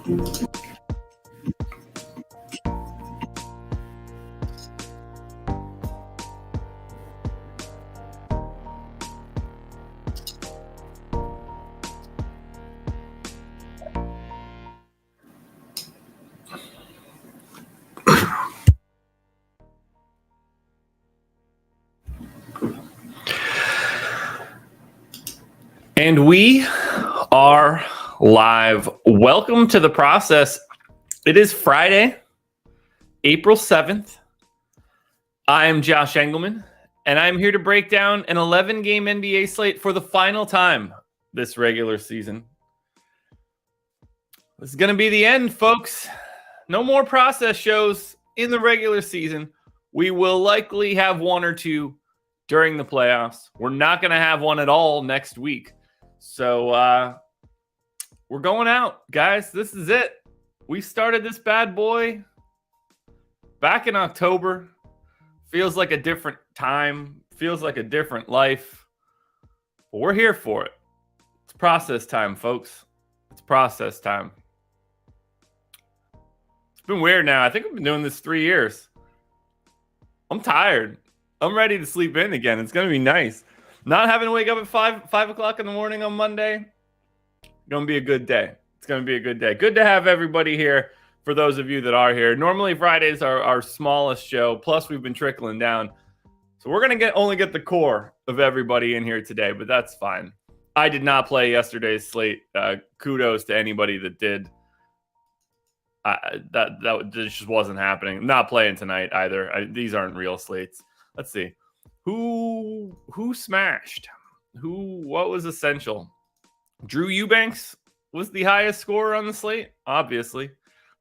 And we are live. Welcome to the process. It is Friday, April 7th. I am Josh Engleman, and I'm here to break down an 11-game NBA slate for the final time this regular season. This is going to be the end, folks. No more process shows in the regular season. We will likely have one or two during the playoffs. We're not going to have one at all next week. So we're going out, guys. This is it. We started this bad boy back in October. Feels like a different time. Feels like a different life. But we're here for it. It's process time, folks. It's process time. It's been weird now. I think I've been doing this 3 years. I'm tired. I'm ready to sleep in again. It's going to be nice. Not having to wake up at 5 o'clock in the morning on Monday, going to be a good day. It's going to be a good day. Good to have everybody here for those of you that are here. Normally Fridays are our smallest show, plus we've been trickling down. So we're going to only get the core of everybody in here today, but that's fine. I did not play yesterday's slate. Kudos to anybody that did. That just wasn't happening. I'm not playing tonight either. These aren't real slates. Let's see. Who smashed? What was essential? Drew Eubanks was the highest scorer on the slate, obviously.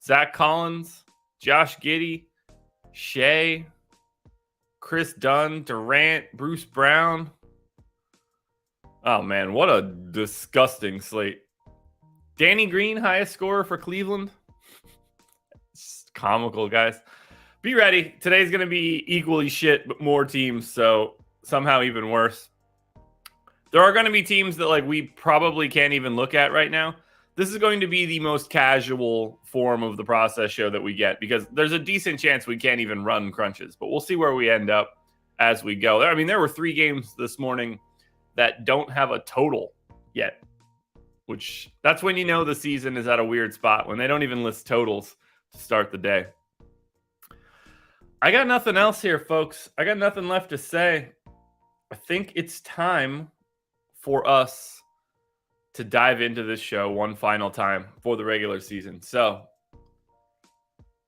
Zach Collins, Josh Giddey, Shea, Chris Dunn, Durant, Bruce Brown. Oh, man, what a disgusting slate. Danny Green, highest scorer for Cleveland. It's comical, guys. Be ready. Today's going to be equally shit, but more teams, so somehow even worse. There are going to be teams that we probably can't even look at right now. This is going to be the most casual form of the process show that we get because there's a decent chance we can't even run crunches, but we'll see where we end up as we go. I mean, there were 3 games this morning that don't have a total yet, which that's when you know the season is at a weird spot, when they don't even list totals to start the day. I got nothing else here, folks. I got nothing left to say. I think it's time for us to dive into this show one final time for the regular season. So,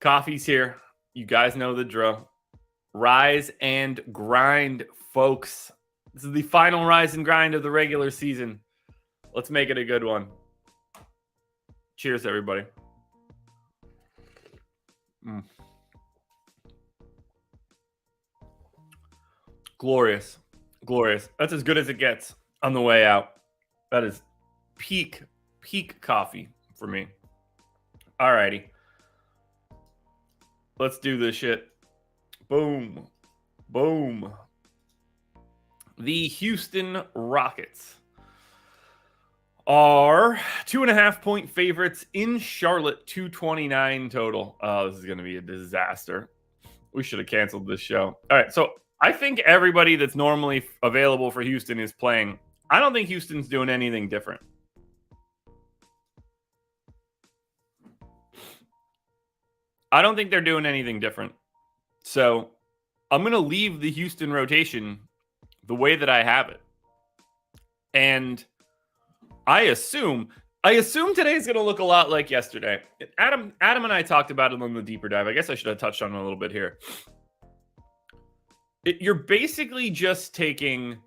coffee's here. You guys know the drill. Rise and grind, folks. This is the final rise and grind of the regular season. Let's make it a good one. Cheers, everybody. Glorious. That's as good as it gets on the way out. That is peak coffee for me. Alrighty. Let's do this shit. Boom. The Houston Rockets are 2.5-point favorites in Charlotte, 229 total. Oh, this is going to be a disaster. We should have canceled this show. All right, so I think everybody that's normally available for Houston is playing. I don't think Houston's doing anything different. I don't think they're doing anything different. So I'm going to leave the Houston rotation the way that I have it. And I assume today's going to look a lot like yesterday. Adam and I talked about it on the deeper dive. I guess I should have touched on it a little bit here. You're basically just taking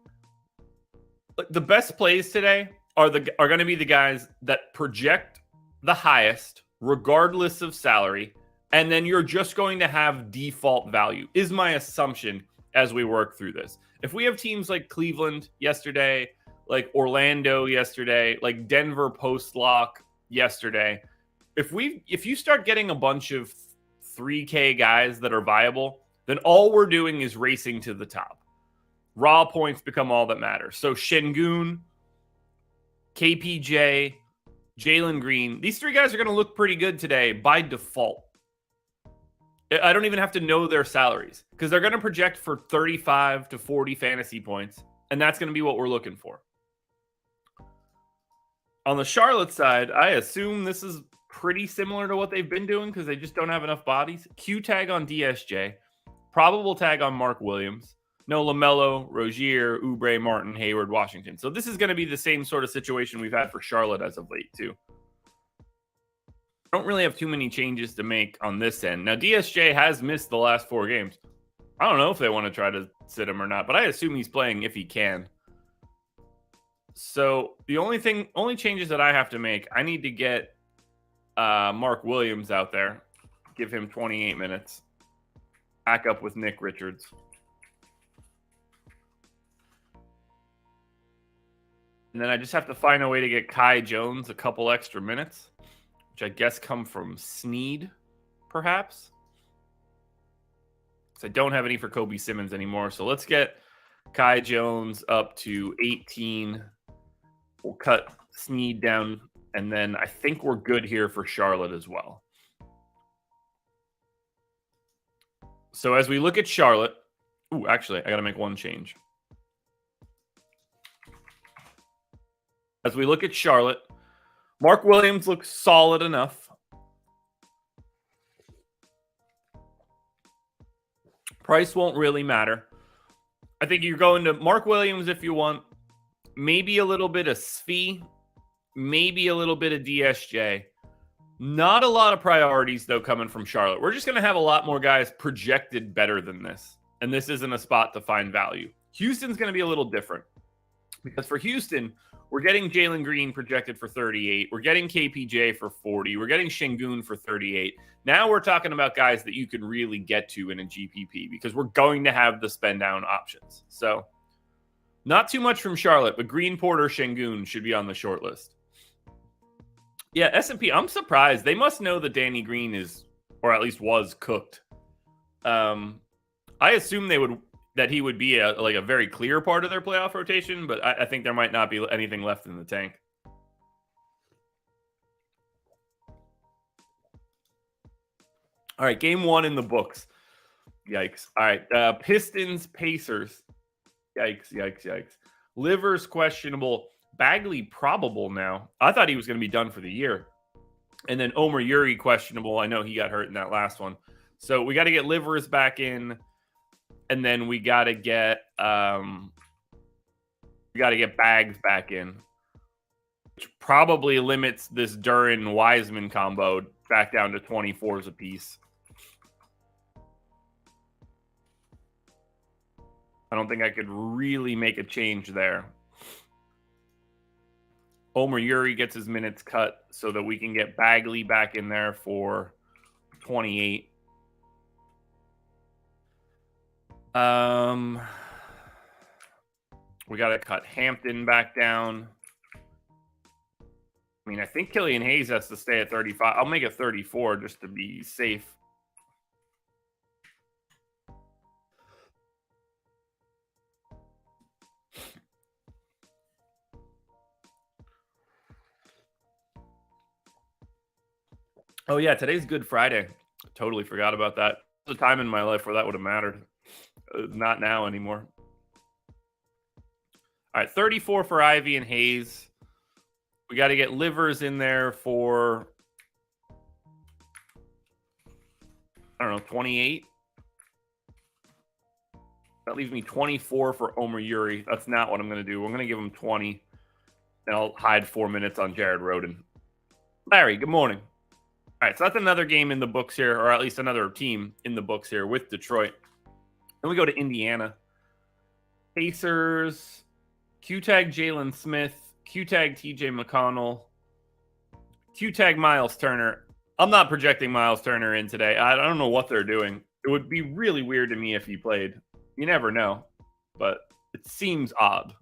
the best plays today are going to be the guys that project the highest regardless of salary, and then you're just going to have default value is my assumption as we work through this. If we have teams like Cleveland yesterday, like Orlando yesterday, like Denver post lock yesterday, if you start getting a bunch of 3K guys that are viable, then all we're doing is racing to the top. Raw points become all that matters. So Şengün, KPJ, Jalen Green. These three guys are going to look pretty good today by default. I don't even have to know their salaries because they're going to project for 35 to 40 fantasy points, and that's going to be what we're looking for. On the Charlotte side, I assume this is pretty similar to what they've been doing because they just don't have enough bodies. Q tag on DSJ, probable tag on Mark Williams, no LaMelo, Rozier, Oubre, Martin, Hayward, Washington. So this is going to be the same sort of situation we've had for Charlotte as of late too. I don't really have too many changes to make on this end. Now, DSJ has missed the last 4 games. I don't know if they want to try to sit him or not, but I assume he's playing if he can. So the only changes that I have to make, I need to get Mark Williams out there, give him 28 minutes, back up with Nick Richards. And then I just have to find a way to get Kai Jones a couple extra minutes, which I guess come from Snead, perhaps. So I don't have any for Kobe Simmons anymore. So let's get Kai Jones up to 18. We'll cut Snead down, and then I think we're good here for Charlotte as well. So as we look at Charlotte, actually, I got to make one change. As we look at Charlotte, Mark Williams looks solid enough. Price won't really matter. I think you're going to Mark Williams if you want. Maybe a little bit of Svi. Maybe a little bit of DSJ. Not a lot of priorities, though, coming from Charlotte. We're just going to have a lot more guys projected better than this. And this isn't a spot to find value. Houston's going to be a little different. Because for Houston, we're getting Jalen Green projected for 38. We're getting KPJ for 40. We're getting Şengün for 38. Now we're talking about guys that you can really get to in a GPP because we're going to have the spend down options. So not too much from Charlotte, but Green, Porter, Şengün should be on the short list. Yeah, S&P, I'm surprised. They must know that Danny Green is, or at least was, cooked. I assume that he would be a very clear part of their playoff rotation, but I think there might not be anything left in the tank. All right, game 1 in the books. Yikes. All right, Pistons, Pacers. Yikes. Livers questionable. Bagley probable now. I thought he was going to be done for the year. And then Omer Yuri questionable. I know he got hurt in that last one. So we got to get Livers back in. And then we got to get Bags back in, which probably limits this Duren-Wiseman combo back down to 24s apiece. I don't think I could really make a change there. Omer Yuri gets his minutes cut so that we can get Bagley back in there for 28. We got to cut Hampton back down. I mean, I think Killian Hayes has to stay at 35. I'll make it 34 just to be safe. Oh, yeah, today's Good Friday. Totally forgot about that. There's a time in my life where that would have mattered. Not now anymore. All right, 34 for Ivy and Hayes. We got to get Livers in there for, I don't know, 28. That leaves me 24 for Omer Yuri. That's not what I'm going to do. I'm going to give him 20, and I'll hide 4 minutes on Jared Rhoden. Larry, good morning. All right, so that's another game in the books here, or at least another team in the books here with Detroit. Then we go to Indiana. Pacers, Q-tag Jalen Smith, Q-tag TJ McConnell, Q-tag Miles Turner. I'm not projecting Miles Turner in today. I don't know what they're doing. It would be really weird to me if he played. You never know, but it seems odd,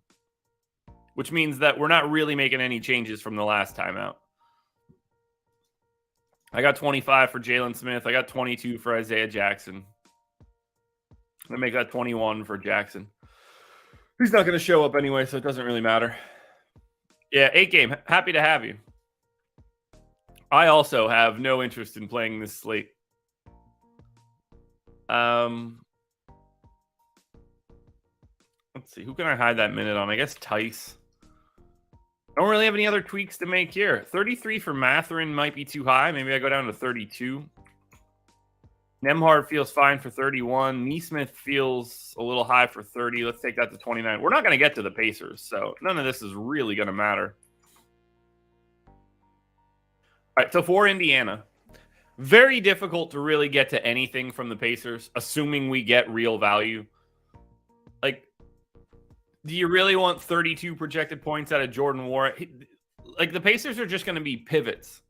which means that we're not really making any changes from the last time out. I got 25 for Jalen Smith. I got 22 for Isaiah Jackson. I'm going to make that 21 for Jackson. He's not going to show up anyway, so it doesn't really matter. Yeah, 8 game. Happy to have you. I also have no interest in playing this slate. Let's see. Who can I hide that minute on? I guess Tice. I don't really have any other tweaks to make here. 33 for Matherin might be too high. Maybe I go down to 32. Nemhard feels fine for 31. Neesmith feels a little high for 30. Let's take that to 29. We're not going to get to the Pacers, so none of this is really going to matter. All right, so for Indiana, very difficult to really get to anything from the Pacers, assuming we get real value. Like, do you really want 32 projected points out of Jordan Warwick? Like, the Pacers are just going to be pivots.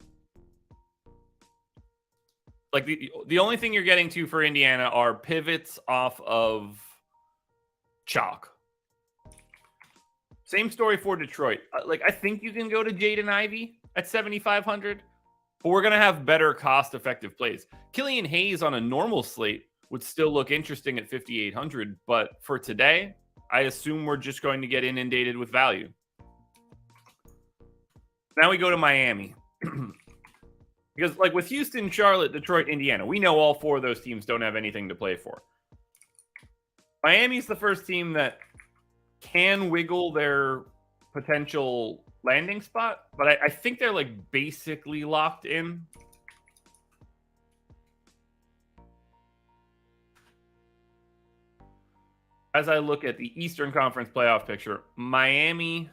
Like, the only thing you're getting to for Indiana are pivots off of chalk. Same story for Detroit. Like, I think you can go to Jaden Ivey at 7,500, but we're going to have better cost-effective plays. Killian Hayes on a normal slate would still look interesting at 5,800, but for today, I assume we're just going to get inundated with value. Now we go to Miami. Because, like, with Houston, Charlotte, Detroit, Indiana, we know all four of those teams don't have anything to play for. Miami's the first team that can wiggle their potential landing spot, but I think they're, like, basically locked in. As I look at the Eastern Conference playoff picture, Miami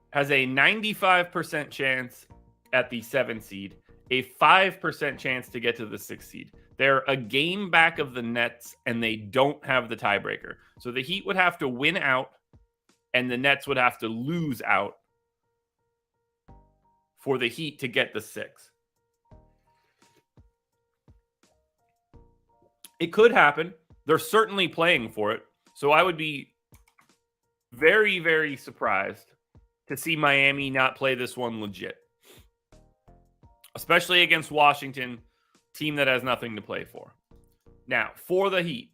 has a 95% chance at the 7th seed, a 5% chance to get to the 6th seed. They're a game back of the Nets, and they don't have the tiebreaker. So the Heat would have to win out, and the Nets would have to lose out for the Heat to get the 6th. It could happen. They're certainly playing for it. So I would be very, very surprised to see Miami not play this one legit. Especially against Washington, team that has nothing to play for. Now, for the Heat,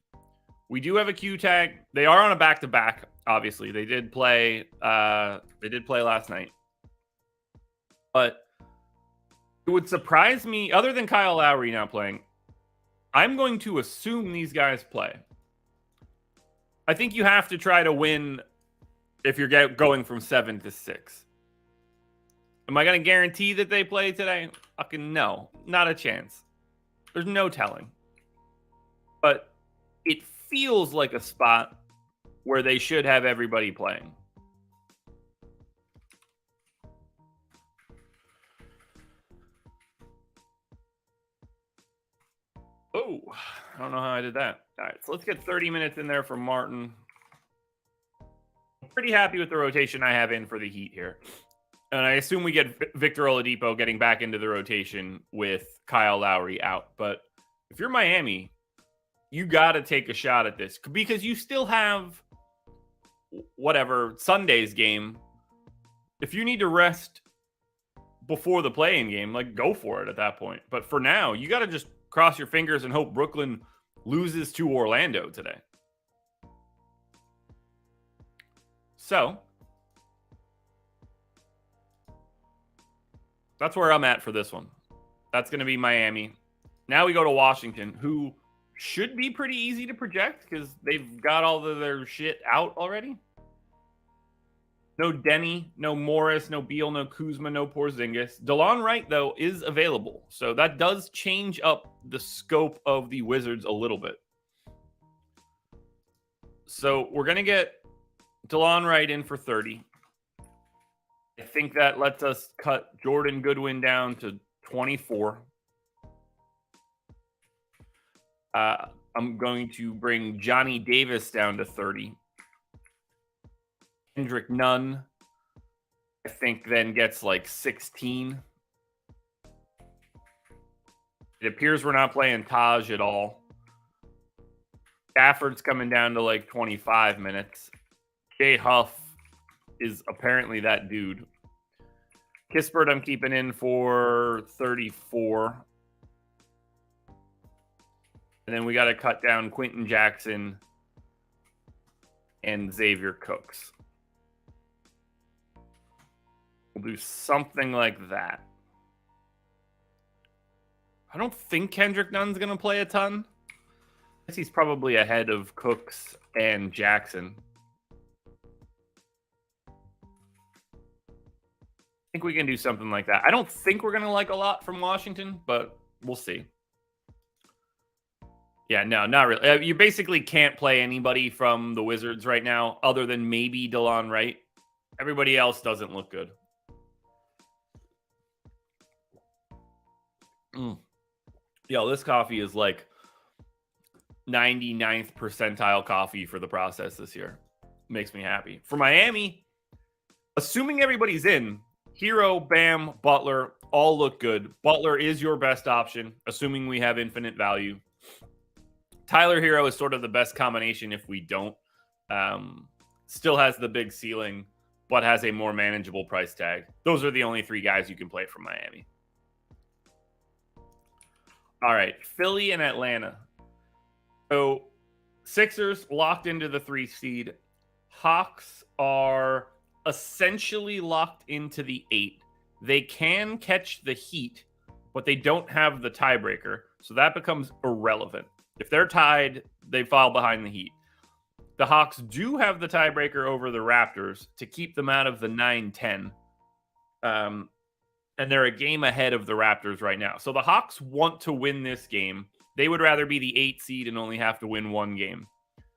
we do have a Q tag. They are on a back-to-back, obviously. They did play last night. But it would surprise me, other than Kyle Lowry not playing, I'm going to assume these guys play. I think you have to try to win if you're going from 7 to 6. Am I going to guarantee that they play today? Fucking no. Not a chance. There's no telling. But it feels like a spot where they should have everybody playing. Oh, I don't know how I did that. All right, so let's get 30 minutes in there for Martin. I'm pretty happy with the rotation I have in for the Heat here. And I assume we get Victor Oladipo getting back into the rotation with Kyle Lowry out. But if you're Miami, you got to take a shot at this because you still have Sunday's game. If you need to rest before the play-in game, like, go for it at that point. But for now, you got to just cross your fingers and hope Brooklyn loses to Orlando today. So that's where I'm at for this one. That's going to be Miami. Now we go to Washington, who should be pretty easy to project because they've got all of their shit out already. No Denny, no Morris, no Beal, no Kuzma, no Porzingis. DeLon Wright, though, is available. So that does change up the scope of the Wizards a little bit. So we're going to get DeLon Wright in for 30. I think that lets us cut Jordan Goodwin down to 24. I'm going to bring Johnny Davis down to 30. Kendrick Nunn, I think, then gets like 16. It appears we're not playing Taj at all. Stafford's coming down to like 25 minutes. Jay Huff is apparently that dude. Kispert I'm keeping in for 34. And then we got to cut down Quentin Jackson and Xavier Cooks. We'll do something like that. I don't think Kendrick Nunn's going to play a ton. I guess he's probably ahead of Cooks and Jackson. I think we can do something like that. I don't think we're going to like a lot from Washington, but we'll see. Yeah, no, not really. You basically can't play anybody from the Wizards right now other than maybe DeLon Wright. Everybody else doesn't look good. Yo, this coffee is like 99th percentile coffee for the process this year. Makes me happy. For Miami, assuming everybody's in, Hero, Bam, Butler, all look good. Butler is your best option, assuming we have infinite value. Tyler Hero is sort of the best combination if we don't. Still has the big ceiling, but has a more manageable price tag. Those are the only three guys you can play from Miami. All right, Philly and Atlanta. So Sixers locked into the 3 seed. Hawks are essentially locked into the 8. They can catch the Heat, but they don't have the tiebreaker, so that becomes irrelevant. If they're tied, they fall behind the Heat. The Hawks do have the tiebreaker over the Raptors to keep them out of the 9-10. And they're a game ahead of the Raptors right now. So the Hawks want to win this game. They would rather be the 8 seed and only have to win one game.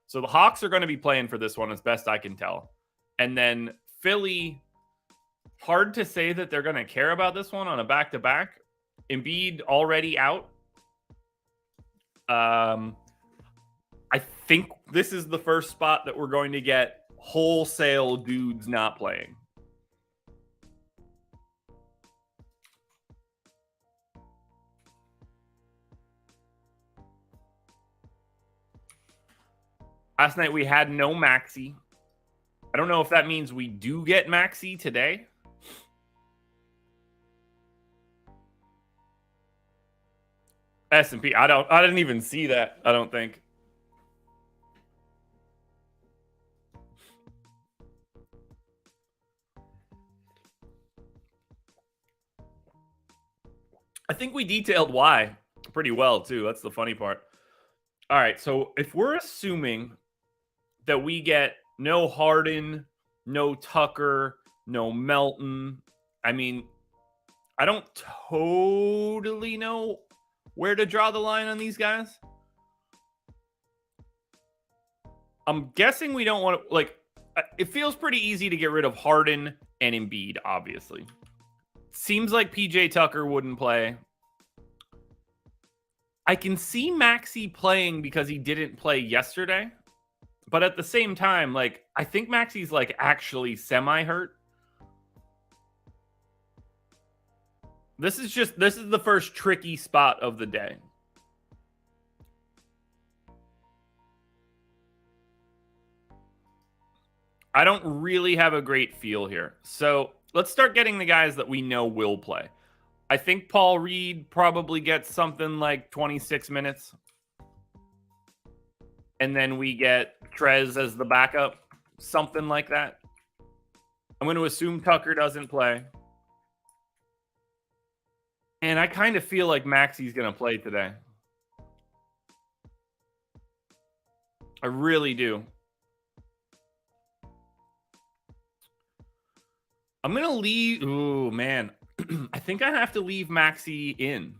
So the Hawks are going to be playing for this one as best I can tell. And then Philly, hard to say that they're going to care about this one on a back-to-back. Embiid already out. I think this is the first spot that we're going to get wholesale dudes not playing. Last night we had no Maxey. I don't know if that means we do get Maxey today. S&P. I didn't even see that, I don't think. I think we detailed why pretty well too. That's the funny part. All right, so if we're assuming that we get no Harden, no Tucker, no Melton, I mean, I don't totally know where to draw the line on these guys. I'm guessing we don't want to, like, it feels pretty easy to get rid of Harden and Embiid, obviously. Seems like PJ Tucker wouldn't play. I can see Maxey playing because he didn't play yesterday. But at the same time, like, I think Maxey's like actually semi-hurt. This is the first tricky spot of the day. I don't really have a great feel here. So let's start getting the guys that we know will play. I think Paul Reed probably gets something like 26 minutes. And then we get Trez as the backup, something like that. I'm going to assume Tucker doesn't play. And I kind of feel like Maxey's going to play today. I really do. I'm going to leave. Ooh, man. I think I have to leave Maxey in.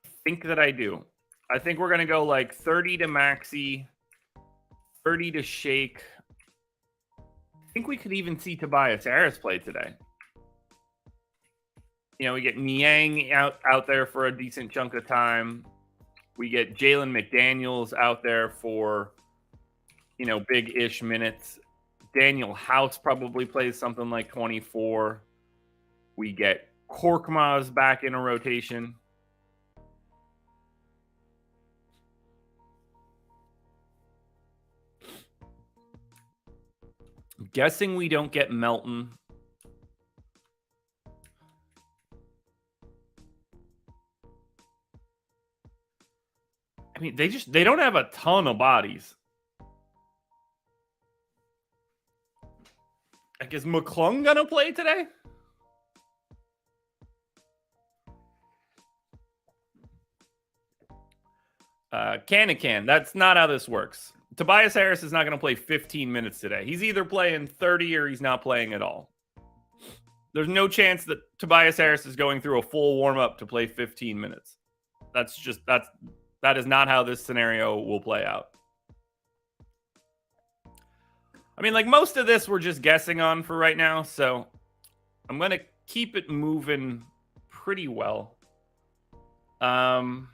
I think that I do. I think we're going to go like 30 to Maxey, 30 to Shake. I think we could even see Tobias Harris play today. You know, we get Niang out there for a decent chunk of time. We get Jalen McDaniels out there for, you know, big-ish minutes. Daniel House probably plays something like 24. We get Korkmaz back in a rotation. I'm guessing we don't get Melton. I mean, they don't have a ton of bodies. Like, is McClung gonna play today? Can. That's not how this works. Tobias Harris is not going to play 15 minutes today. He's either playing 30 or he's not playing at all. There's no chance that Tobias Harris is going through a full warm-up to play 15 minutes. That is not how this scenario will play out. I mean, like, most of this we're just guessing on for right now, so I'm going to keep it moving pretty well. I'm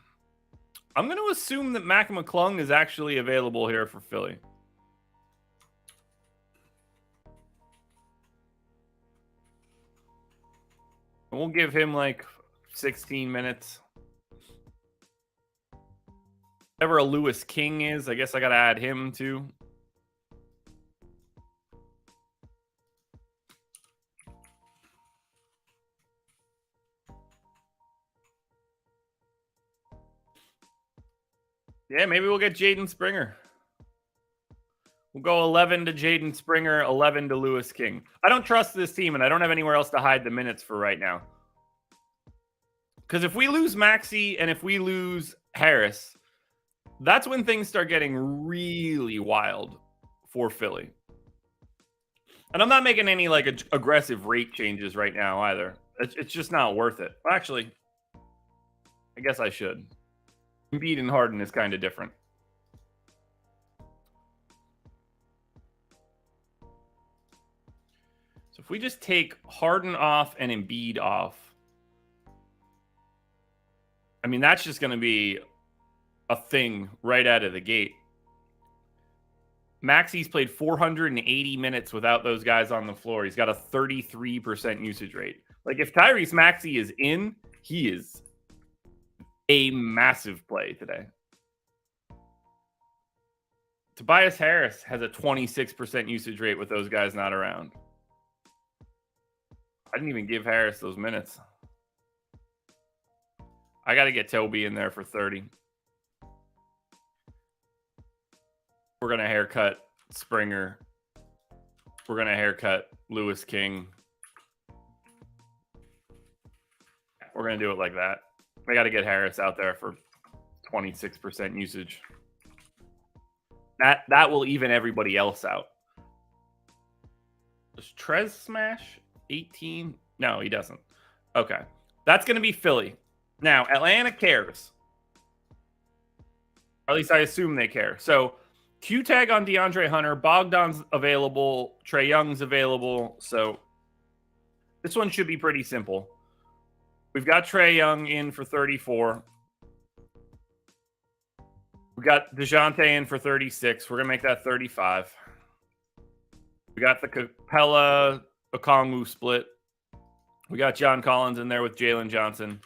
going to assume that Mac McClung is actually available here for Philly. And we'll give him like 16 minutes. Whatever a Lewis King is, I guess I got to add him too. Yeah, maybe we'll get Jaden Springer. We'll go 11 to Jaden Springer, 11 to Lewis King. I don't trust this team, and I don't have anywhere else to hide the minutes for right now. Because if we lose Maxey and if we lose Harris, that's when things start getting really wild for Philly. And I'm not making any like aggressive rate changes right now either. It's just not worth it. Actually, I guess I should. Embiid and Harden is kind of different. So if we just take Harden off and Embiid off, I mean, that's just going to be a thing right out of the gate. Maxey's played 480 minutes without those guys on the floor. He's got a 33% usage rate. Like, if Tyrese Maxey is in, he is a massive play today. Tobias Harris has a 26% usage rate with those guys not around. I didn't even give Harris those minutes. I got to get Toby in there for 30. We're going to haircut Springer. We're going to haircut Lewis King. We're going to do it like that. I got to get Harris out there for 26% usage. That will even everybody else out. Does Trez smash 18? No, he doesn't. Okay. That's going to be Philly. Now, Atlanta cares. Or at least I assume they care. So, Q-tag on DeAndre Hunter. Bogdan's available. Trae Young's available. So, this one should be pretty simple. We've got Trae Young in for 34. We got DeJounte in for 36. We're going to make that 35. We got the Capella Okongwu split. We got John Collins in there with Jalen Johnson.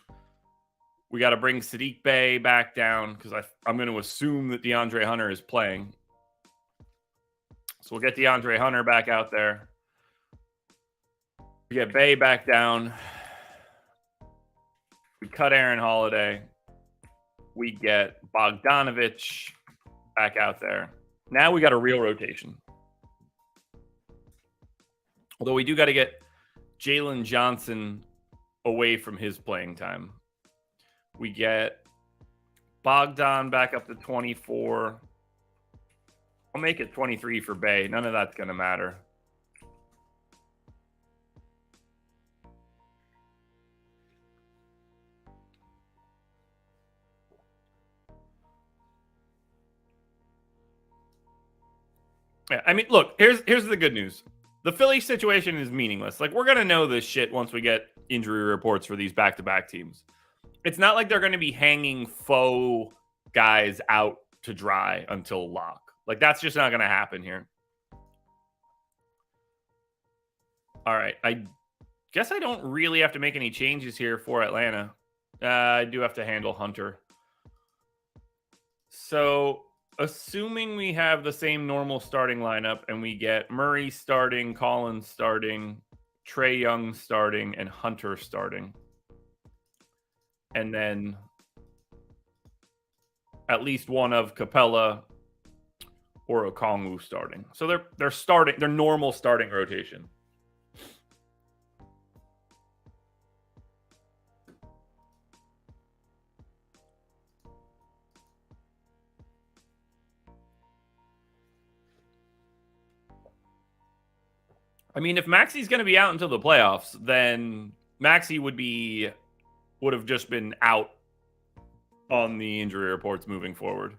We got to bring Sadiq Bey back down because I'm going to assume that DeAndre Hunter is playing. So we'll get DeAndre Hunter back out there. We get Bey back down. We cut Aaron Holiday. We get Bogdanovich back out there. Now we got a real rotation. Although we do got to get Jalen Johnson away from his playing time. We get Bogdan back up to 24. I'll make it 23 for Bey. None of that's going to matter. Yeah, I mean, look, here's the good news. The Philly situation is meaningless. Like, we're going to know this shit once we get injury reports for these back-to-back teams. It's not like they're going to be hanging faux guys out to dry until lock. Like, that's just not going to happen here. All right. I guess I don't really have to make any changes here for Atlanta. I do have to handle Hunter. So, assuming we have the same normal starting lineup and we get Murray starting, Collins starting, Trae Young starting, and Hunter starting. And then at least one of Capella or Okongwu starting. So they're starting their normal starting rotation. I mean, if Maxi's going to be out until the playoffs, then Maxi would have just been out on the injury reports moving forward.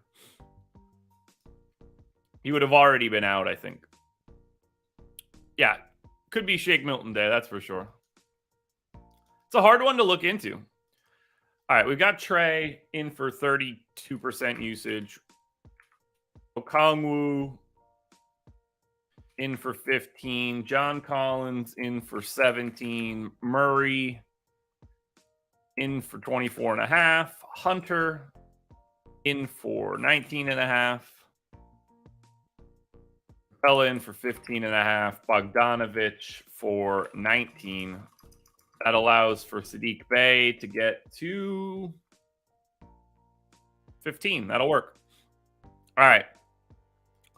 He would have already been out, I think. Yeah, could be Shake Milton Day, that's for sure. It's a hard one to look into. All right, we've got Trey in for 32% usage. Okongwu in for 15. John Collins in for 17. Murray in for 24.5. Hunter in for 19.5. Bella in for 15.5. Bogdanovich for 19. That allows for Sadiq Bey to get to 15. That'll work. All right.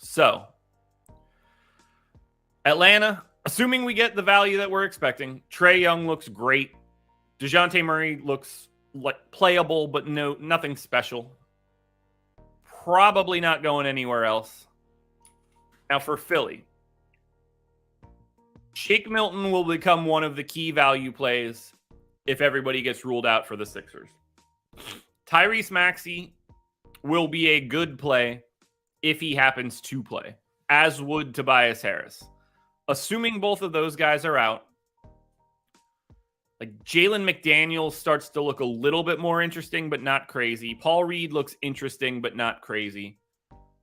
So, Atlanta, assuming we get the value that we're expecting, Trae Young looks great. DeJounte Murray looks like playable, but nothing special. Probably not going anywhere else. Now for Philly, Shake Milton will become one of the key value plays if everybody gets ruled out for the Sixers. Tyrese Maxey will be a good play if he happens to play, as would Tobias Harris. Assuming both of those guys are out, like Jalen McDaniels starts to look a little bit more interesting, but not crazy. Paul Reed looks interesting, but not crazy.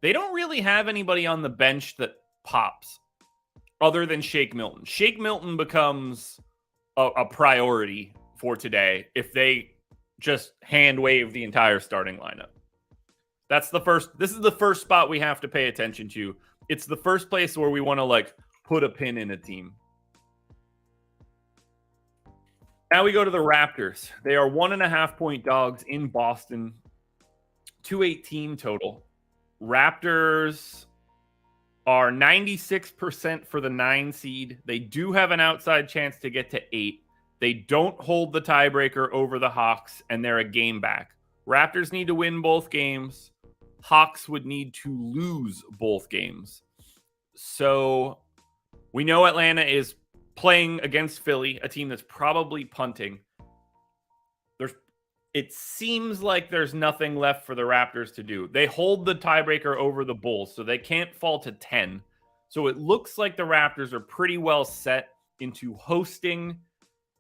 They don't really have anybody on the bench that pops other than Shake Milton. Shake Milton becomes a priority for today if they just hand wave the entire starting lineup. This is the first spot we have to pay attention to. It's the first place where we want to put a pin in a team. Now we go to the Raptors. They are 1.5-point dogs in Boston. 218 total. Raptors are 96% for the 9 seed. They do have an outside chance to get to 8. They don't hold the tiebreaker over the Hawks, and they're a game back. Raptors need to win both games. Hawks would need to lose both games. So we know Atlanta is playing against Philly, a team that's probably punting. It seems like there's nothing left for the Raptors to do. They hold the tiebreaker over the Bulls, so they can't fall to 10. So it looks like the Raptors are pretty well set into hosting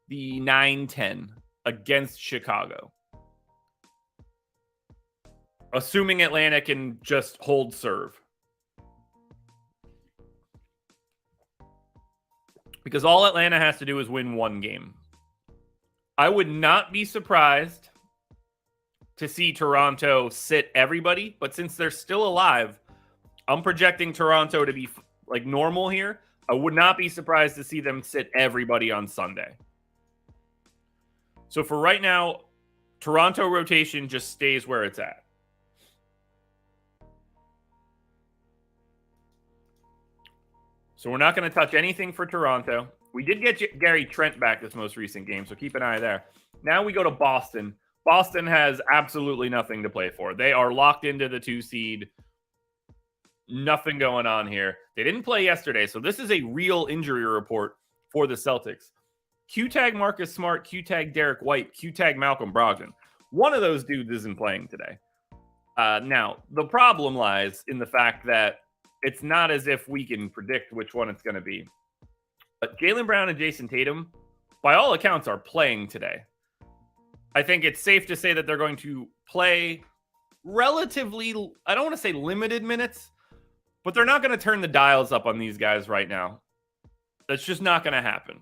the 9-10 against Chicago. Assuming Atlanta can just hold serve. Because all Atlanta has to do is win one game. I would not be surprised to see Toronto sit everybody, but since they're still alive, I'm projecting Toronto to be normal here. I would not be surprised to see them sit everybody on Sunday. So for right now, Toronto rotation just stays where it's at. So we're not going to touch anything for Toronto. We did get Gary Trent back this most recent game, so keep an eye there. Now we go to Boston. Boston has absolutely nothing to play for. They are locked into the 2 seed. Nothing going on here. They didn't play yesterday, so this is a real injury report for the Celtics. Q-tag Marcus Smart, Q-tag Derek White, Q-tag Malcolm Brogdon. One of those dudes isn't playing today. Now, the problem lies in the fact that it's not as if we can predict which one it's going to be. But Jaylen Brown and Jason Tatum, by all accounts, are playing today. I think it's safe to say that they're going to play relatively, I don't want to say limited minutes, but they're not going to turn the dials up on these guys right now. That's just not going to happen.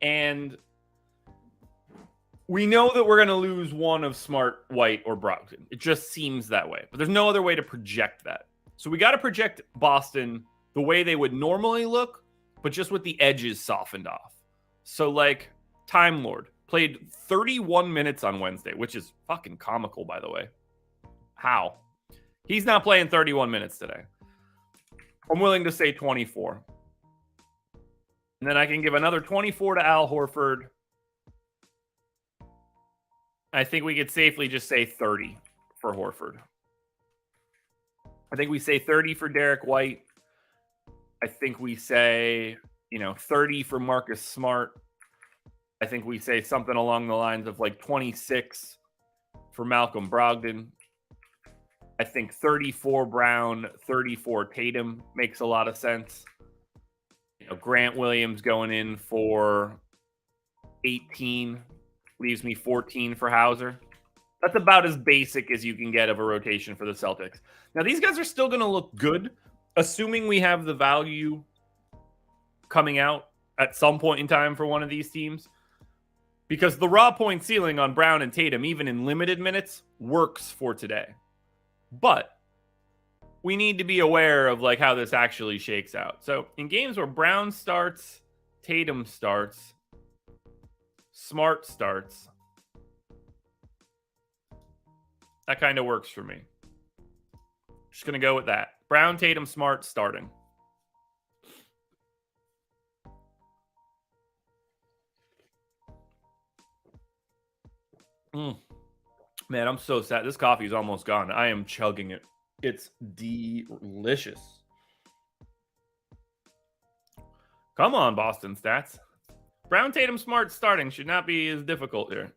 And we know that we're going to lose one of Smart, White, or Brogdon. It just seems that way. But there's no other way to project that. So we got to project Boston the way they would normally look, but just with the edges softened off. So Time Lord played 31 minutes on Wednesday, which is fucking comical, by the way. How? He's not playing 31 minutes today. I'm willing to say 24. And then I can give another 24 to Al Horford. I think we could safely just say 30 for Horford. I think we say 30 for Derek White. I think we say 30 for Marcus Smart. I think we say something along the lines of like 26 for Malcolm Brogdon. I think 34 Brown, 34 Tatum makes a lot of sense. Grant Williams going in for 18 leaves me 14 for Hauser. That's about as basic as you can get of a rotation for the Celtics. Now, these guys are still going to look good, assuming we have the value coming out at some point in time for one of these teams. Because the raw point ceiling on Brown and Tatum, even in limited minutes, works for today. But we need to be aware of like how this actually shakes out. So in games where Brown starts, Tatum starts, Smart starts, that kind of works for me. Just going to go with that. Brown, Tatum, Smart starting. Man, I'm so sad. This coffee is almost gone. I am chugging it. It's delicious. Come on, Boston stats. Brown, Tatum, Smart starting should not be as difficult here.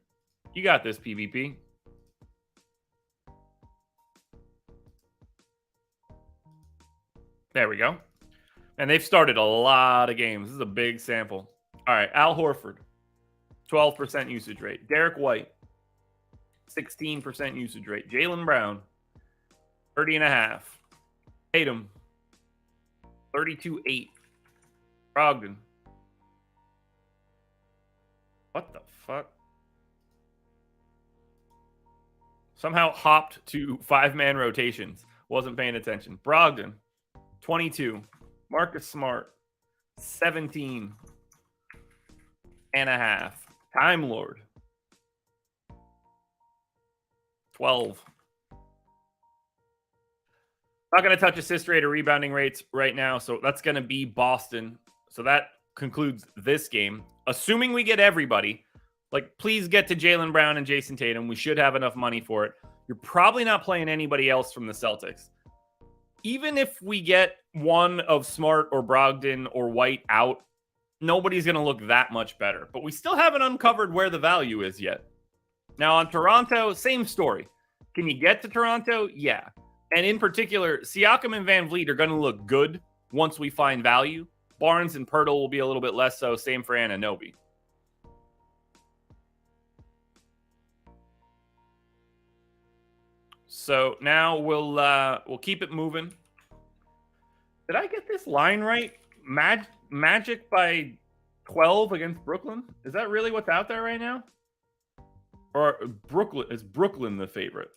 You got this, PvP. There we go. And they've started a lot of games. This is a big sample. All right, Al Horford, 12% usage rate. Derek White, 16% usage rate. Jaylen Brown, 30.5. Tatum, 32.8. Brogdon. What the fuck? Somehow hopped to 5-man rotations. Wasn't paying attention. Brogdon, 22. Marcus Smart, 17.5. Time Lord, 12. Not going to touch assist rate or rebounding rates right now, so that's going to be Boston. So that concludes this game. Assuming we get everybody, like please get to Jaylen Brown and Jason Tatum. We should have enough money for it. You're probably not playing anybody else from the Celtics. Even if we get one of Smart or Brogdon or White out, nobody's going to look that much better. But we still haven't uncovered where the value is yet. Now on Toronto, same story. Can you get to Toronto? Yeah. And in particular, Siakam and Van Vliet are going to look good once we find value. Barnes and Pirtle will be a little bit less so. Same for Anunoby. So now we'll keep it moving. Did I get this line right? Magic by 12 against Brooklyn? Is that really what's out there right now? Or is Brooklyn the favorite?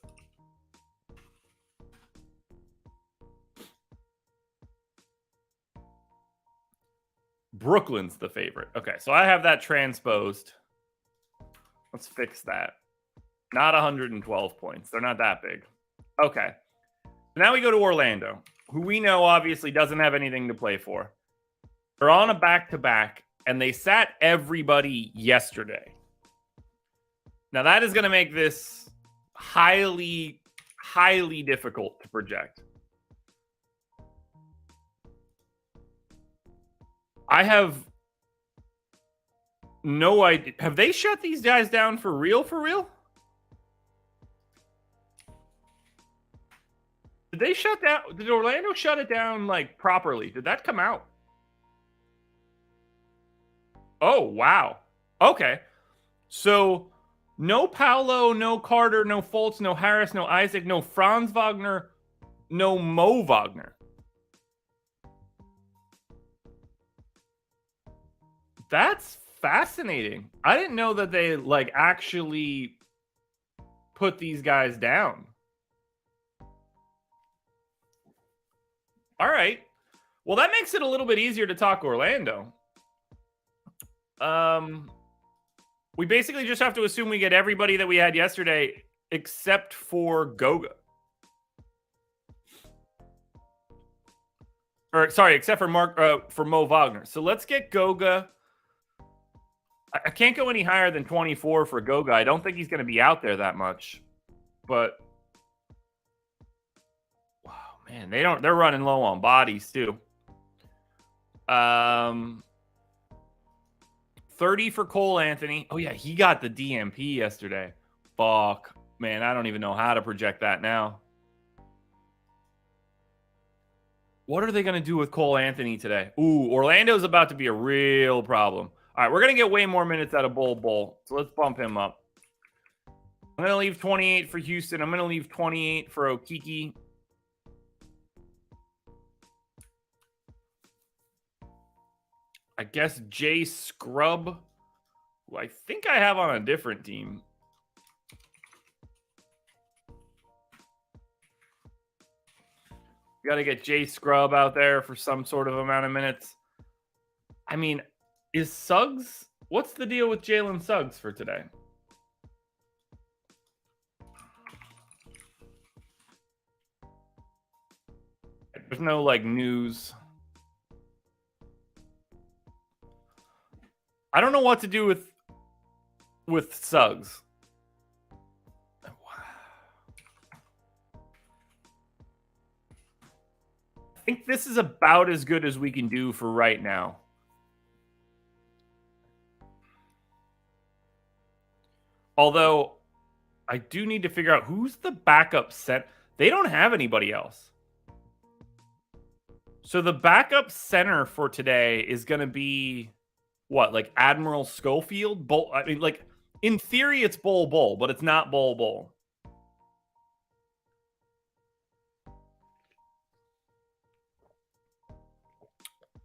Brooklyn's the favorite. Okay, so I have that transposed. Let's fix that. Not 112 points. They're not that big. Okay. Now we go to Orlando, who we know obviously doesn't have anything to play for. They're on a back-to-back, and they sat everybody yesterday. Now, that is going to make this highly, highly difficult to project. I have no idea. Have they shut these guys down for real? For real? Did they shut down? Did Orlando shut it down like properly? Did that come out? Oh, wow. Okay. So no Paolo, no Carter, no Fultz, no Harris, no Isaac, no Franz Wagner, no Mo Wagner. That's fascinating. I didn't know that they like actually put these guys down. All right. Well, that makes it a little bit easier to talk Orlando. We basically just have to assume we get everybody that we had yesterday except for Goga. Or sorry, except for Mo Wagner. So let's get Goga. I can't go any higher than 24 for Goga. I don't think he's going to be out there that much. But wow, man, they're running low on bodies too. 30 for Cole Anthony. Oh, yeah, he got the DMP yesterday. Fuck. Man, I don't even know how to project that now. What are they going to do with Cole Anthony today? Ooh, Orlando's about to be a real problem. All right, we're going to get way more minutes out of Bull. So let's bump him up. I'm going to leave 28 for Houston. I'm going to leave 28 for Okiki. I guess Jay Scrub, who I think I have on a different team. Got to get Jay Scrub out there for some sort of amount of minutes. I mean, is Suggs? What's the deal with Jalen Suggs for today? There's no like news. I don't know what to do with Suggs. I think this is about as good as we can do for right now. Although I do need to figure out who's the backup set. They don't have anybody else. So the backup center for today is going to be what, like Admiral Schofield? I mean, like in theory, it's Bull, but it's not Bull.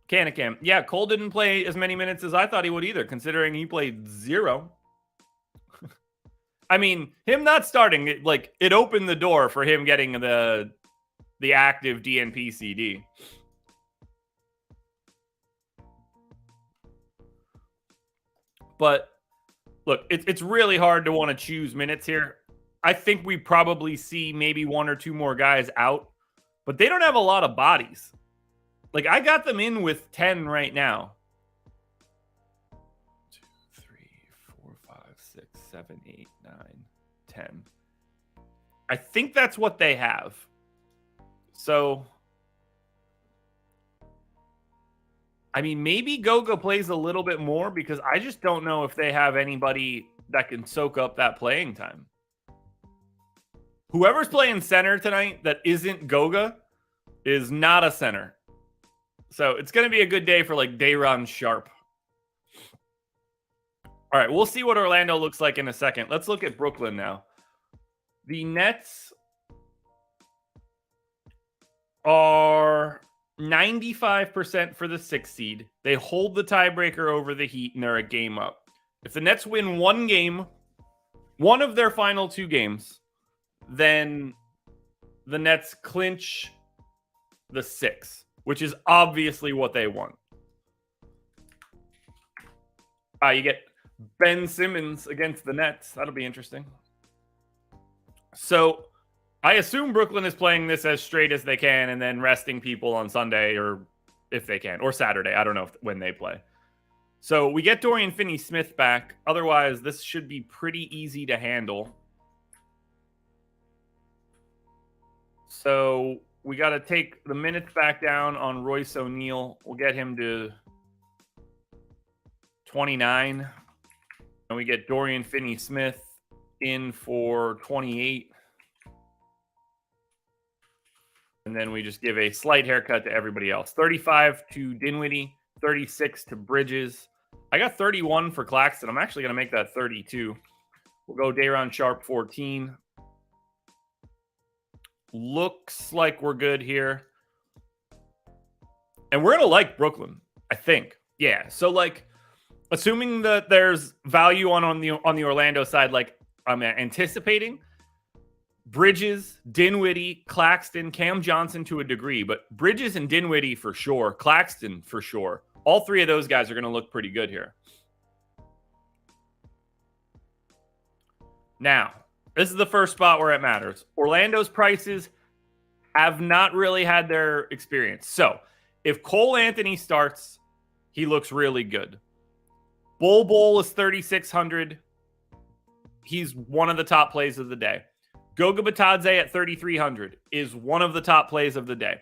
Canican. Yeah, Cole didn't play as many minutes as I thought he would either, considering he played 0. I mean, him not starting, it opened the door for him getting the active DNP CD. But look, it's really hard to want to choose minutes here. I think we probably see maybe 1 or 2 more guys out, but they don't have a lot of bodies. Like, I got them in with 10 right now. 2, 3, 4, 5, 6, 7, 8, 9, 10. I think that's what they have. So, I mean, maybe Goga plays a little bit more because I just don't know if they have anybody that can soak up that playing time. Whoever's playing center tonight that isn't Goga is not a center. So it's going to be a good day for like Day'Ron Sharp. All right, we'll see what Orlando looks like in a second. Let's look at Brooklyn now. The Nets are 95% for the 6th seed. They hold the tiebreaker over the Heat, and they're a game up. If the Nets win one game, one of their final 2 games, then the Nets clinch the 6th, which is obviously what they want. You get Ben Simmons against the Nets. That'll be interesting. So I assume Brooklyn is playing this as straight as they can and then resting people on Sunday, or if they can, or Saturday. I don't know when they play. So we get Dorian Finney-Smith back. Otherwise, this should be pretty easy to handle. So we got to take the minutes back down on Royce O'Neal. We'll get him to 29. And we get Dorian Finney-Smith in for 28. And then we just give a slight haircut to everybody else. 35 to Dinwiddie, 36 to Bridges. I got 31 for Claxton. I'm actually going to make that 32. We'll go Day'Ron Sharp 14. Looks like we're good here. And we're going to like Brooklyn, I think. Yeah. So, like, assuming that there's value on the Orlando side, like I'm anticipating, Bridges, Dinwiddie, Claxton, Cam Johnson to a degree, but Bridges and Dinwiddie for sure, Claxton for sure. All 3 of those guys are going to look pretty good here. Now, this is the first spot where it matters. Orlando's prices have not really had their experience. So, if Cole Anthony starts, he looks really good. Bull is 3,600. He's one of the top plays of the day. Goga Bitadze at 3,300 is one of the top plays of the day.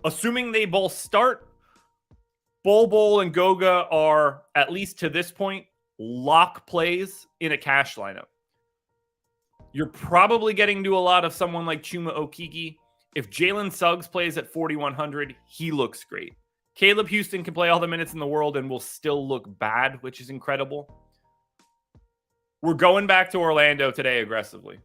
Assuming they both start, Bol and Goga are, at least to this point, lock plays in a cash lineup. You're probably getting to a lot of someone like Chuma Okeke. If Jalen Suggs plays at 4,100, he looks great. Caleb Houston can play all the minutes in the world and will still look bad, which is incredible. We're going back to Orlando today aggressively.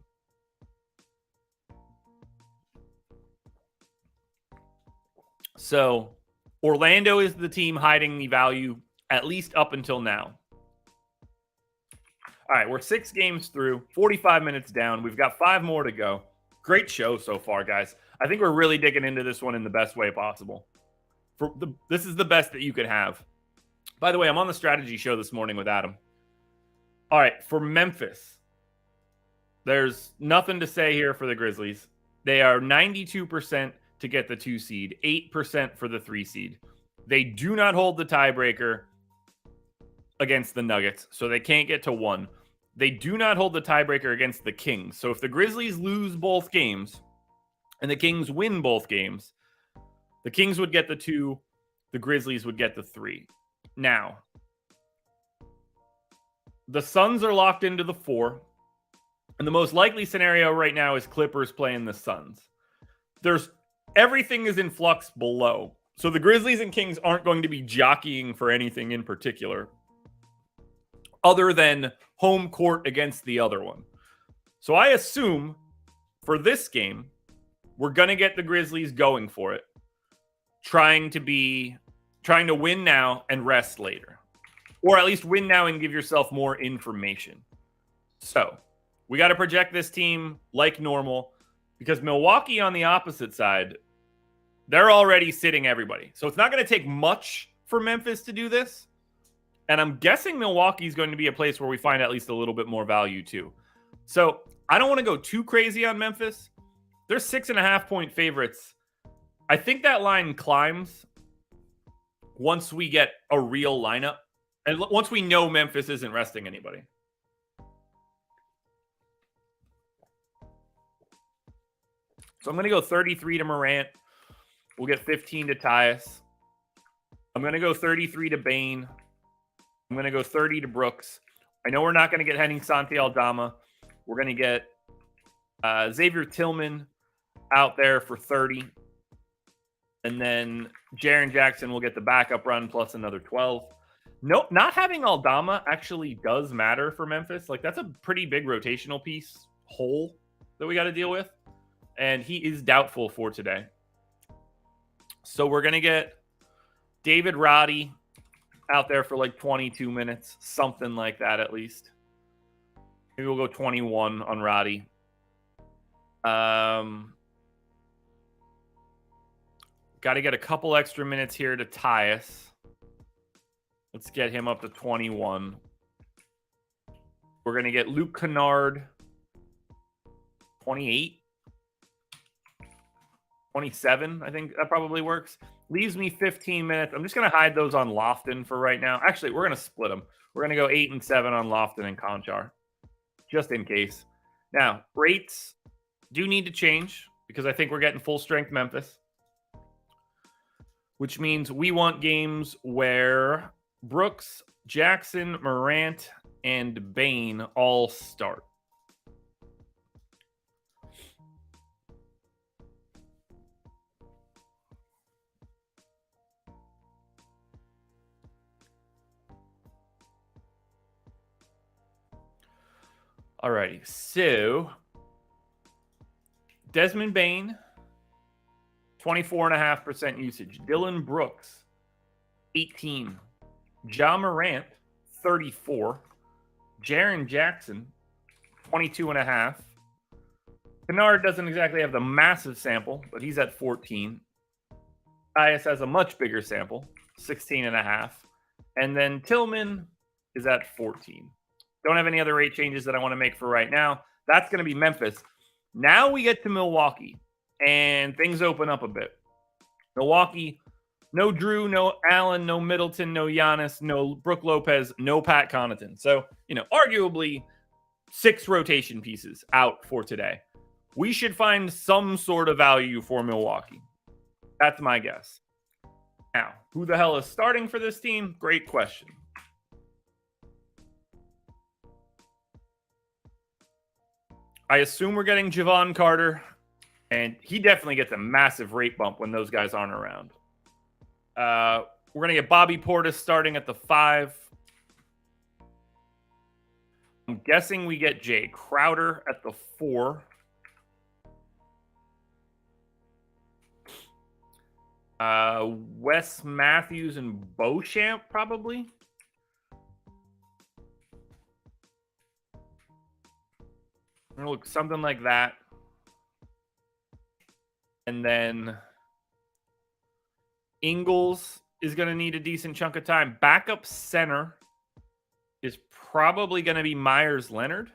So Orlando is the team hiding the value, at least up until now. All right, we're 6 games through, 45 minutes down. We've got 5 more to go. Great show so far, guys. I think we're really digging into this one in the best way possible. This is the best that you could have. By the way, I'm on the strategy show this morning with Adam. All right, for Memphis, there's nothing to say here for the Grizzlies. They are 92% to get the 2 seed, 8% for the 3 seed. They do not hold the tiebreaker against the Nuggets, so they can't get to 1. They do not hold the tiebreaker against the Kings. So if the Grizzlies lose both games and the Kings win both games, the Kings would get the 2, the Grizzlies would get the 3. Now, the Suns are locked into the 4, and the most likely scenario right now is Clippers playing the Suns. Everything is in flux below. So the Grizzlies and Kings aren't going to be jockeying for anything in particular other than home court against the other one. So I assume for this game, we're going to get the Grizzlies going for it, trying to win now and rest later. Or at least win now and give yourself more information. So we got to project this team like normal, because Milwaukee on the opposite side, they're already sitting everybody. So it's not going to take much for Memphis to do this. And I'm guessing Milwaukee is going to be a place where we find at least a little bit more value too. So I don't want to go too crazy on Memphis. They're 6.5-point favorites. I think that line climbs once we get a real lineup. And once we know Memphis isn't resting anybody. So I'm going to go 33 to Morant. We'll get 15 to Tyus. I'm going to go 33 to Bane. I'm going to go 30 to Brooks. I know we're not going to get Henning Santi Aldama. We're going to get Xavier Tillman out there for 30. And then Jaren Jackson will get the backup run plus another 12. No, not having Aldama actually does matter for Memphis. Like, that's a pretty big rotational piece hole that we got to deal with. And he is doubtful for today. So we're going to get David Roddy out there for like 22 minutes, something like that at least. Maybe we'll go 21 on Roddy. Got to get a couple extra minutes here to Tyus. Let's get him up to 21. We're going to get Luke Kennard, 28. 27, I think that probably works. Leaves me 15 minutes. I'm just going to hide those on Lofton for right now. Actually, we're going to split them. We're going to go 8 and 7 on Lofton and Conchar, just in case. Now, rates do need to change because I think we're getting full strength Memphis, which means we want games where Brooks, Jackson, Morant, and Bane all start. Alrighty, so Desmond Bane, 24.5% usage. Dylan Brooks, 18. Ja Morant, 34. Jaren Jackson, 22.5. Kennard doesn't exactly have the massive sample, but he's at 14. Tyus has a much bigger sample, 16.5. And then Tillman is at 14. Don't have any other rate changes that I want to make for right now. That's going to be Memphis. Now we get to Milwaukee, and things open up a bit. Milwaukee, no Drew, no Allen, no Middleton, no Giannis, no Brook Lopez, no Pat Connaughton. So, arguably 6 rotation pieces out for today. We should find some sort of value for Milwaukee. That's my guess. Now, who the hell is starting for this team? Great question. I assume we're getting Javon Carter, and he definitely gets a massive rate bump when those guys aren't around. We're going to get Bobby Portis starting at the 5. I'm guessing we get Jay Crowder at the 4. Wes Matthews and Beauchamp, probably. Look, something like that. And then Ingles is going to need a decent chunk of time. Backup center is probably going to be Myers Leonard.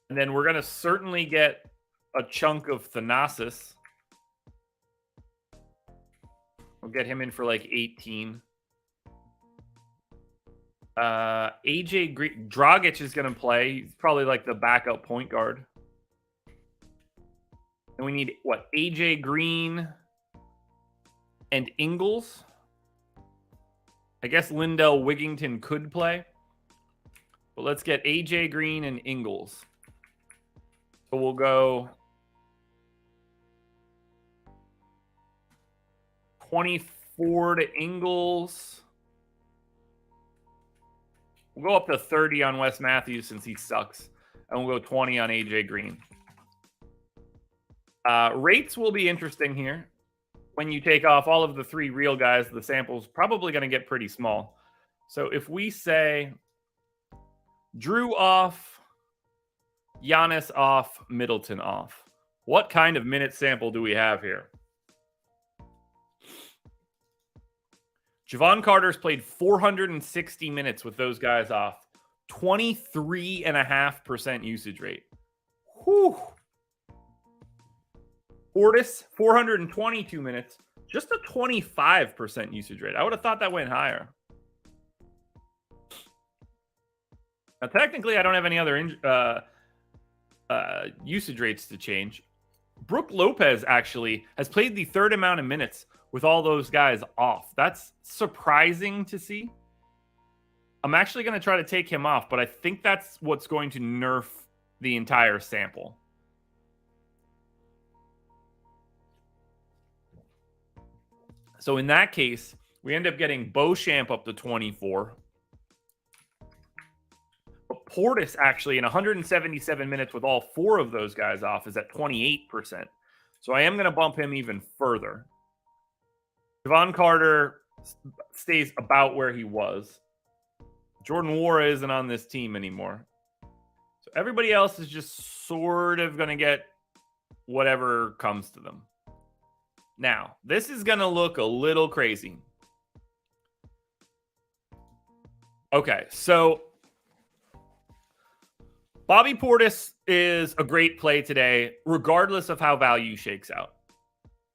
And then we're going to certainly get a chunk of Thanasis. We'll get him in for like 18. AJ Dragic is going to play. He's probably like the backup point guard. And we need, what, AJ Green and Ingles? I guess Lindell Wigington could play. But let's get AJ Green and Ingles. So we'll go 24 to Ingles. We'll go up to 30 on Wes Matthews since he sucks. And we'll go 20 on AJ Green. Rates will be interesting here. When you take off all of the 3 real guys, the sample's probably going to get pretty small. So if we say Drew off, Giannis off, Middleton off, what kind of minute sample do we have here? Javon Carter's played 460 minutes with those guys off. 23.5% usage rate. Whew. Portis, 422 minutes. Just a 25% usage rate. I would have thought that went higher. Now, technically, I don't have any other usage rates to change. Brook Lopez actually has played the 3rd amount of minutes with all those guys off. That's surprising to see. I'm actually going to try to take him off, but I think that's what's going to nerf the entire sample. So in that case, we end up getting Beauchamp up to 24. But Portis actually in 177 minutes with all 4 of those guys off is at 28%. So I am going to bump him even further. Javon Carter stays about where he was. Jordan Nwora isn't on this team anymore. So everybody else is just sort of going to get whatever comes to them. Now, this is going to look a little crazy. Okay, so Bobby Portis is a great play today, regardless of how value shakes out.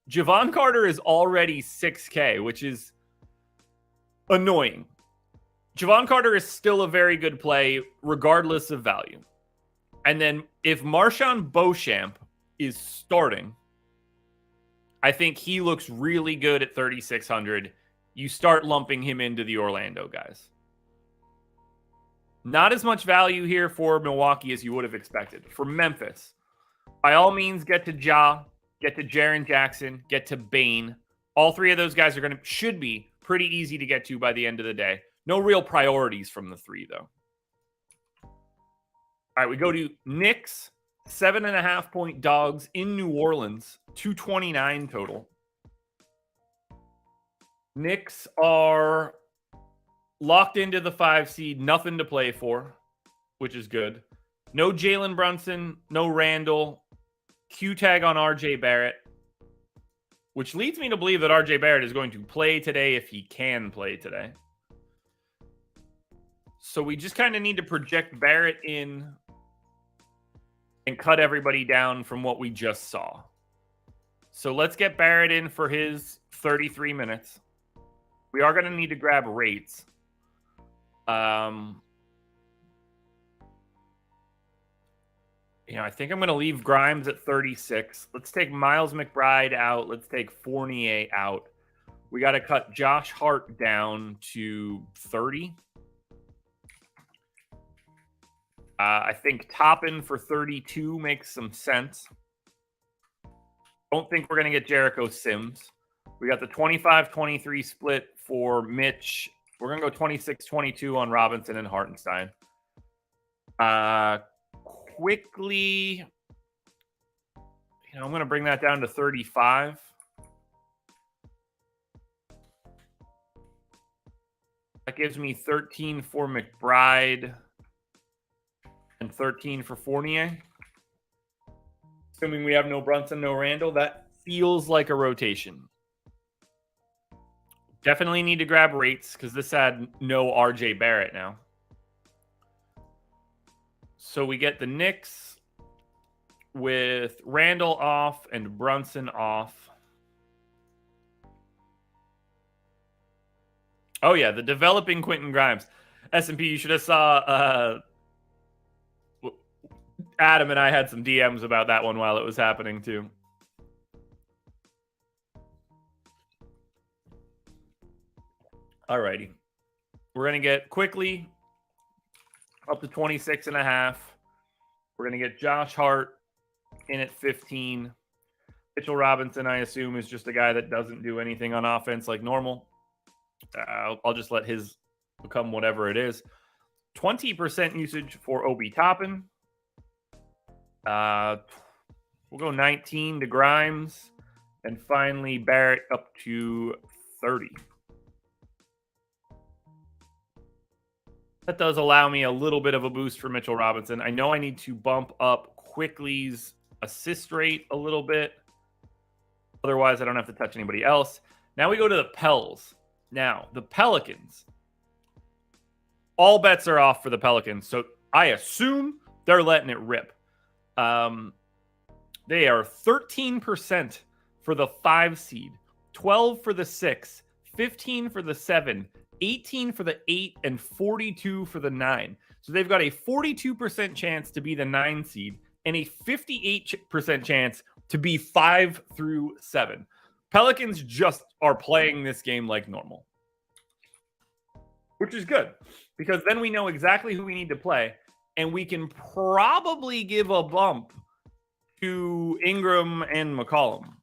Javon Carter is already 6K, which is annoying. Javon Carter is still a very good play, regardless of value. And then if Marshawn Beauchamp is starting, I think he looks really good at 3,600. You start lumping him into the Orlando guys. Not as much value here for Milwaukee as you would have expected. For Memphis, by all means, get to Ja, get to Jaren Jackson, get to Bane. All 3 of those guys should be pretty easy to get to by the end of the day. No real priorities from the 3, though. All right, we go to Knicks, 7.5-point dogs in New Orleans, 229 total. Knicks are locked into the 5 seed, nothing to play for, which is good. No Jalen Brunson, no Randall, Q tag on RJ Barrett, which leads me to believe that RJ Barrett is going to play today if he can play today. So we just kind of need to project Barrett in and cut everybody down from what we just saw. So let's get Barrett in for his 33 minutes. We are going to need to grab rates. I think I'm going to leave Grimes at 36. Let's take Miles McBride out. Let's take Fournier out. We got to cut Josh Hart down to 30. I think Toppin for 32 makes some sense. Don't think we're going to get Jericho Sims. We got the 25-23 split for Mitch. We're going to go 26-22 on Robinson and Hartenstein. Quickly, I'm going to bring that down to 35. That gives me 13 for McBride and 13 for Fournier. Assuming we have no Brunson, no Randall, that feels like a rotation. Definitely need to grab rates because this had no RJ Barrett now. So we get the Knicks with Randall off and Brunson off. Oh, yeah, the developing Quentin Grimes. S&P, you should have saw Adam and I had some DMs about that one while it was happening, too. All righty. We're going to get quickly up to 26.5. We're going to get Josh Hart in at 15. Mitchell Robinson, I assume, is just a guy that doesn't do anything on offense like normal. I'll just let his become whatever it is. 20% usage for Obi Toppin. We'll go 19 to Grimes. And finally, Barrett up to 30. That does allow me a little bit of a boost for Mitchell Robinson. I know I need to bump up Quickly's assist rate a little bit. Otherwise, I don't have to touch anybody else. Now we go to the Pels. Now, the Pelicans. All bets are off for the Pelicans. So I assume they're letting it rip. They are 13% for the 5 seed, 12 for the 6, 15 for the 7, 18 for the 8, and 42 for the 9. So they've got a 42% chance to be the 9 seed and a 58% chance to be 5 through 7. Pelicans just are playing this game like normal, which is good because then we know exactly who we need to play and we can probably give a bump to Ingram and McCollum.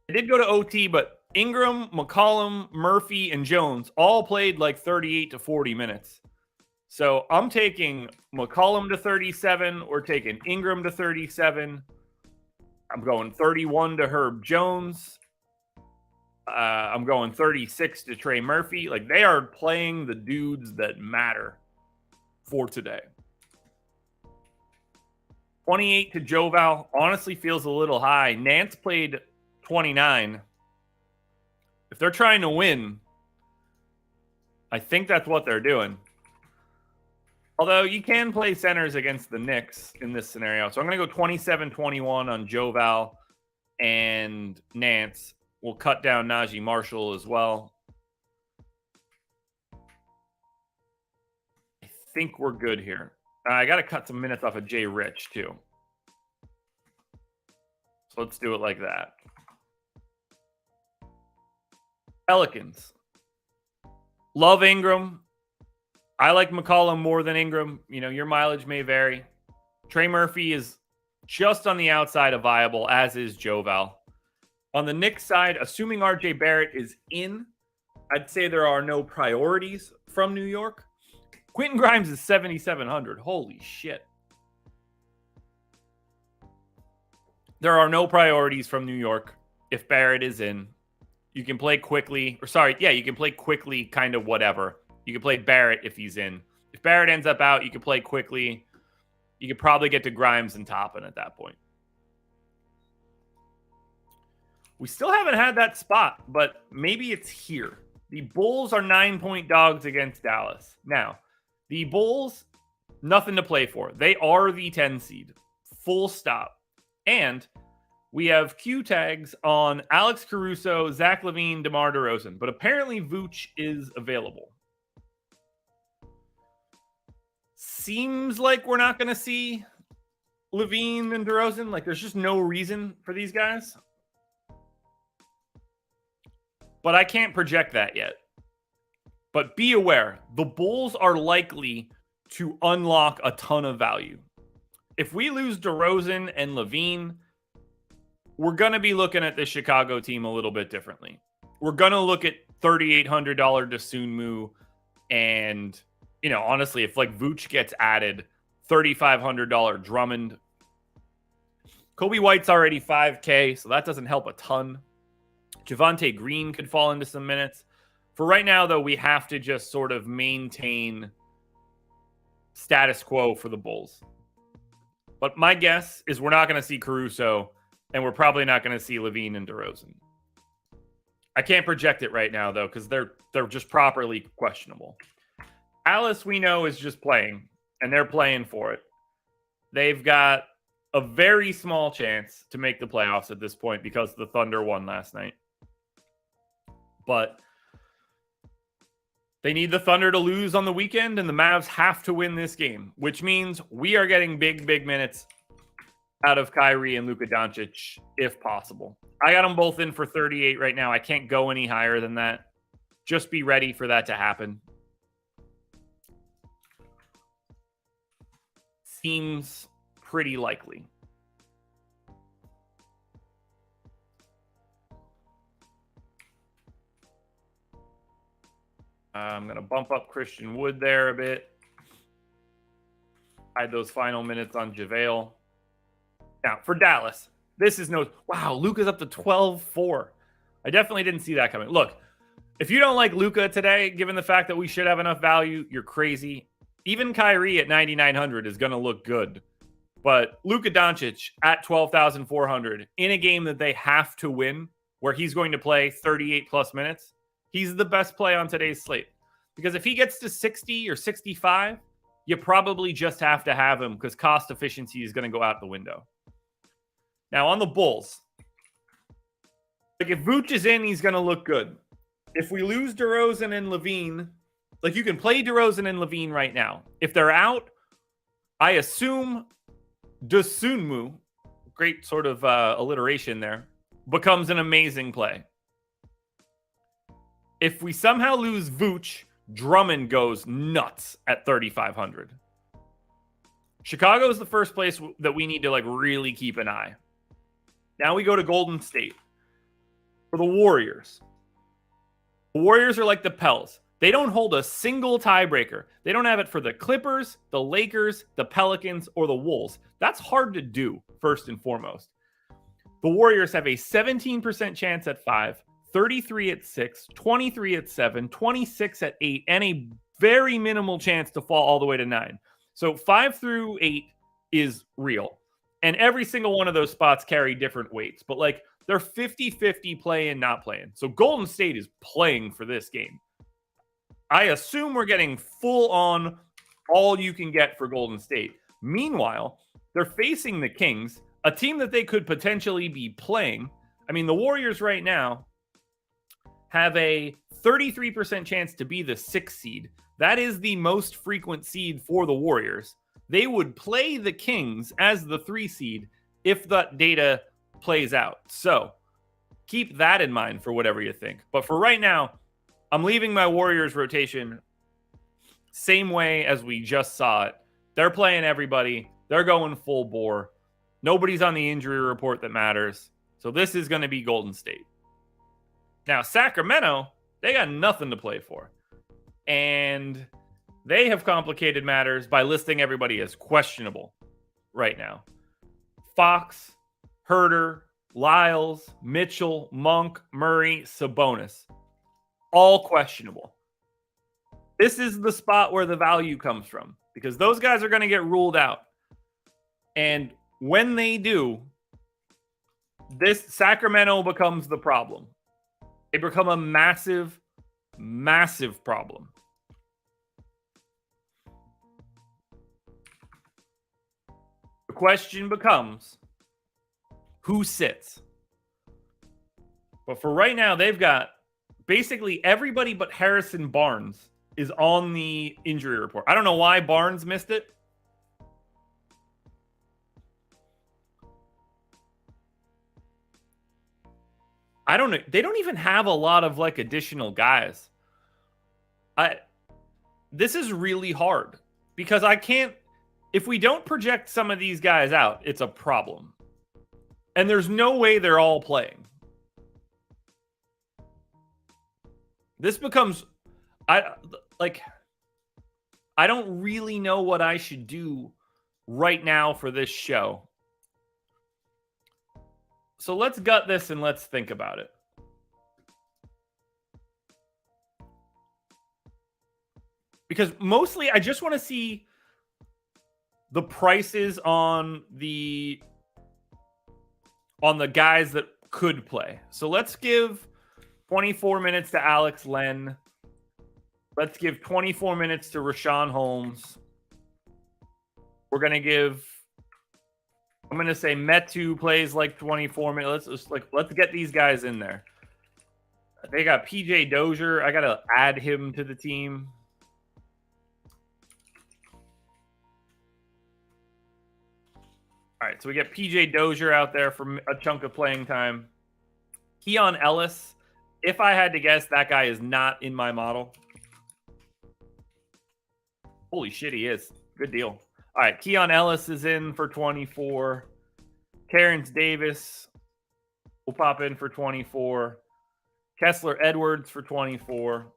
I did go to OT, but Ingram, McCollum, Murphy, and Jones all played like 38 to 40 minutes. So I'm taking McCollum to 37. We're taking Ingram to 37. I'm going 31 to Herb Jones. I'm going 36 to Trey Murphy. Like, they are playing the dudes that matter for today. 28 to Joval. Honestly feels a little high. Nance played 29. If they're trying to win, I think that's what they're doing. Although you can play centers against the Knicks in this scenario. So I'm going to go 27-21 on Joval and Nance. We'll cut down Najee Marshall as well. I think we're good here. I got to cut some minutes off of Jay Rich, too. So let's do it like that. Pelicans. Love Ingram. I like McCollum more than Ingram. You know, your mileage may vary. Trey Murphy is just on the outside of viable, as is Joval. On the Knicks side, assuming RJ Barrett is in, I'd say there are no priorities from New York. Quentin Grimes is 7,700. Holy shit. There are no priorities from New York if Barrett is in. You can play quickly. You can play quickly kind of whatever. You can play Barrett if he's in. If Barrett ends up out, you can play quickly. You could probably get to Grimes and Toppin at that point. We still haven't had that spot, but maybe it's here. The Bulls are 9-point dogs against Dallas. Now, the Bulls, nothing to play for. They are the 10 seed. Full stop. And we have Q tags on Alex Caruso, Zach LaVine, DeMar DeRozan. But apparently Vooch is available. seems like we're not going to see LaVine and DeRozan. Like, there's just no reason for these guys. But I can't project that yet. But be aware, the Bulls are likely to unlock a ton of value. If we lose DeRozan and LaVine, we're going to be looking at this Chicago team a little bit differently. We're going to look at $3,800 Dosunmu, and, you know, honestly, if like Vooch gets added, $3,500 Drummond. Kobe White's already $5K, so that doesn't help a ton. Javonte Green could fall into some minutes. For right now, though, we have to just sort of maintain status quo for the Bulls. But my guess is we're not going to see Caruso, and we're probably not going to see LaVine and DeRozan. I can't project it right now, though, because they're just properly questionable. Alice, we know, is just playing, and they're playing for it. They've got a very small chance to make the playoffs at this point because the Thunder won last night. But they need the Thunder to lose on the weekend, and the Mavs have to win this game, which means we are getting big minutes out of Kyrie and Luka Doncic if possible. I got them both in for 38 right now. I can't go any higher than that. Just be ready for that to happen. Seems pretty likely. I'm going to bump up Christian Wood there a bit. Hide those final minutes on JaVale. Now, for Dallas, this is no... Wow, Luka's up to 12-4. I definitely didn't see that coming. Look, if you don't like Luka today, given the fact that we should have enough value, you're crazy. Even Kyrie at 9,900 is going to look good. But Luka Doncic at 12,400 in a game that they have to win, where he's going to play 38-plus minutes, he's the best play on today's slate. Because if he gets to 60 or 65, you probably just have to have him because cost efficiency is going to go out the window. Now, on the Bulls, like if Vooch is in, he's going to look good. If we lose DeRozan and LaVine, like you can play DeRozan and LaVine right now. If they're out, I assume Dosunmu, great sort of alliteration there, becomes an amazing play. If we somehow lose Vooch, Drummond goes nuts at 3,500. Chicago is the first place that we need to like really keep an eye. Now we go to Golden State. For the Warriors. The Warriors are like the Pels. They don't hold a single tiebreaker. They don't have it for the Clippers, the Lakers, the Pelicans, or the Wolves. That's hard to do, first and foremost. The Warriors have a 17% chance at 5, 33 at 6, 23 at 7, 26 at 8, and a very minimal chance to fall all the way to 9. So 5 through 8 is real. And every single one of those spots carry different weights. But like they're 50-50 playing, not playing. So Golden State is playing for this game. I assume we're getting full on all you can get for Golden State. Meanwhile, they're facing the Kings, a team that they could potentially be playing. I mean, the Warriors right now have a 33% chance to be the 6th seed. That is the most frequent seed for the Warriors. They would play the Kings as the 3 seed if that data plays out. So keep that in mind for whatever you think. But for right now, I'm leaving my Warriors rotation same way as we just saw it. They're playing everybody. They're going full bore. Nobody's on the injury report that matters. So this is going to be Golden State. Now, Sacramento, they got nothing to play for. And they have complicated matters by listing everybody as questionable right now. Fox, Herter, Lyles, Mitchell, Monk, Murray, Sabonis. All questionable. This is the spot where the value comes from because those guys are going to get ruled out. And when they do, this Sacramento becomes the problem. They become a massive, massive problem. The question becomes, who sits? But for right now, they've got basically everybody but Harrison Barnes is on the injury report. I don't know why Barnes missed it. I don't know. They don't even have a lot of like additional guys. This is really hard because I can't. If we don't project some of these guys out, it's a problem. And there's no way they're all playing. This becomes, I don't really know what I should do right now for this show. So let's gut this and let's think about it. Because mostly I just want to see the prices on the guys that could play. So let's give 24 minutes to Alex Len. Let's give 24 minutes to Rashawn Holmes. We're going to give, I'm going to say Metu plays like 24 minutes. Let's get these guys in there. They got PJ Dozier. I got to add him to the team. All right, so we get PJ Dozier out there for a chunk of playing time. Keon Ellis, if I had to guess, that guy is not in my model. Holy shit, he is. Good deal. All right, Keon Ellis is in for 24. Terrence Davis will pop in for 24. Kessler Edwards for 24.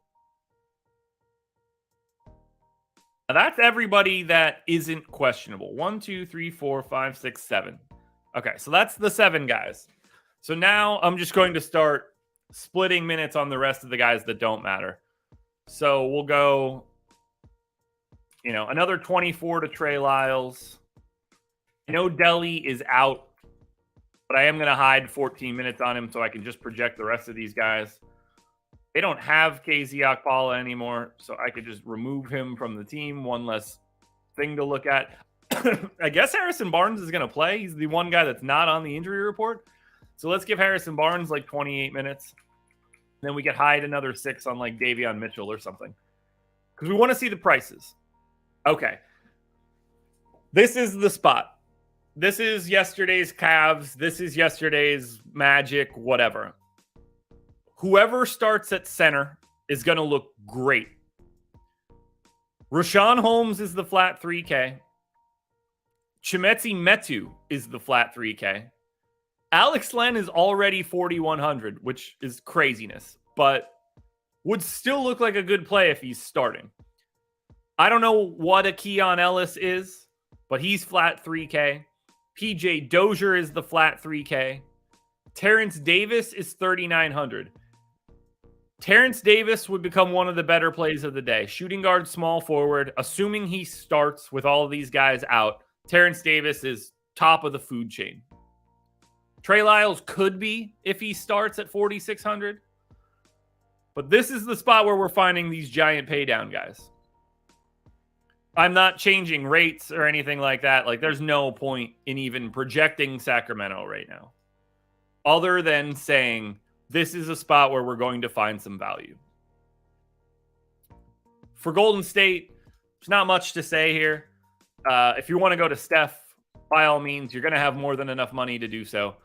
Now that's everybody that isn't questionable. 1, 2, 3, 4, 5, 6, 7. Okay, so that's the 7 guys. So now I'm just going to start splitting minutes on the rest of the guys that don't matter. So we'll go, another 24 to Trey Lyles. I know Delhi is out, but I am going to hide 14 minutes on him so I can just project the rest of these guys. They don't have KZ Okpala anymore, so I could just remove him from the team. One less thing to look at. I guess Harrison Barnes is going to play. He's the one guy that's not on the injury report. So let's give Harrison Barnes like 28 minutes. Then we could hide another 6 on like Davion Mitchell or something. Because we want to see the prices. Okay. This is the spot. This is yesterday's Cavs. This is yesterday's Magic, whatever. Whoever starts at center is going to look great. Rashawn Holmes is the flat 3K. Chimezie Metu is the flat 3K. Alex Len is already 4,100, which is craziness, but would still look like a good play if he's starting. I don't know what a Keon Ellis is, but he's flat 3K. PJ Dozier is the flat 3K. Terrence Davis is 3,900. Terrence Davis would become one of the better plays of the day. Shooting guard, small forward. Assuming he starts with all of these guys out, Terrence Davis is top of the food chain. Trey Lyles could be if he starts at 4,600. But this is the spot where we're finding these giant paydown guys. I'm not changing rates or anything like that. Like, there's no point in even projecting Sacramento right now, other than saying this is a spot where we're going to find some value. For Golden State, there's not much to say here. If you want to go to Steph, by all means, you're going to have more than enough money to do so.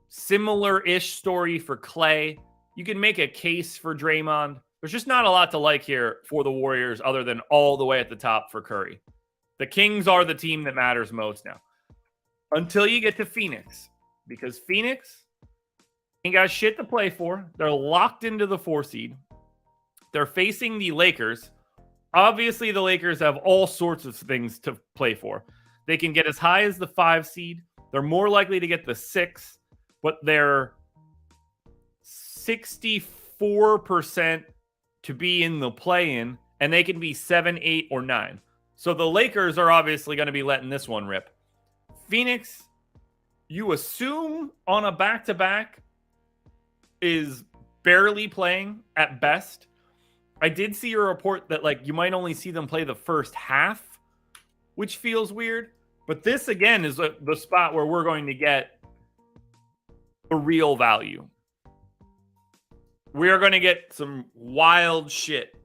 Similar-ish story for Clay. You can make a case for Draymond. There's just not a lot to like here for the Warriors other than all the way at the top for Curry. The Kings are the team that matters most now. Until you get to Phoenix. Because Phoenix ain't got shit to play for. They're locked into the 4 seed. They're facing the Lakers. Obviously, the Lakers have all sorts of things to play for. They can get as high as the 5 seed. They're more likely to get the 6, but they're 64% to be in the play-in, and they can be 7, 8, or 9. So the Lakers are obviously going to be letting this one rip. Phoenix, you assume on a back-to-back, is barely playing at best. I did see a report that you might only see them play the first half, which feels weird. But this, again, is the spot where we're going to get the real value. We are going to get some wild shit.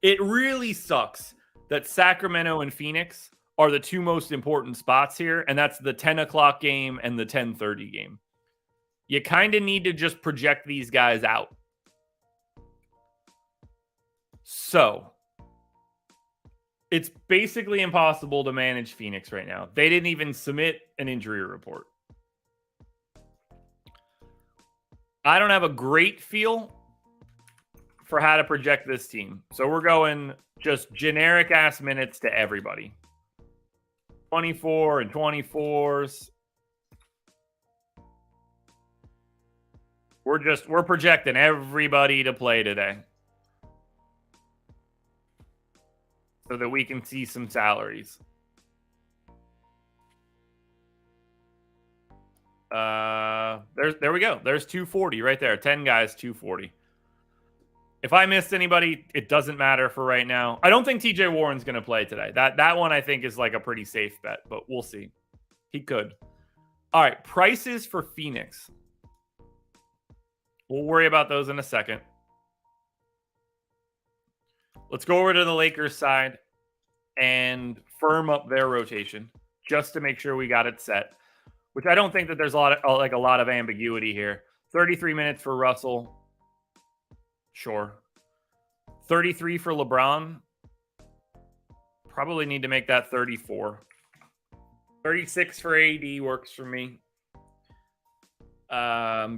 It really sucks that Sacramento and Phoenix are the two most important spots here, and that's the 10 o'clock game and the 10:30 game. You kind of need to just project these guys out. So it's basically impossible to manage Phoenix right now. They didn't even submit an injury report. I don't have a great feel for how to project this team. So we're going just generic ass minutes to everybody. 24 and 24s. We're projecting everybody to play today, so that we can see some salaries. There we go. There's 240 right there. 10 guys, 240. If I missed anybody, it doesn't matter for right now. I don't think TJ Warren's going to play today. That one I think is like a pretty safe bet, but we'll see. He could. All right, prices for Phoenix. We'll worry about those in a second. Let's go over to the Lakers side and firm up their rotation just to make sure we got it set, which I don't think that there's a lot of ambiguity here. 33 minutes for Russell. Sure. 33 for LeBron. Probably need to make that 34. 36 for AD works for me.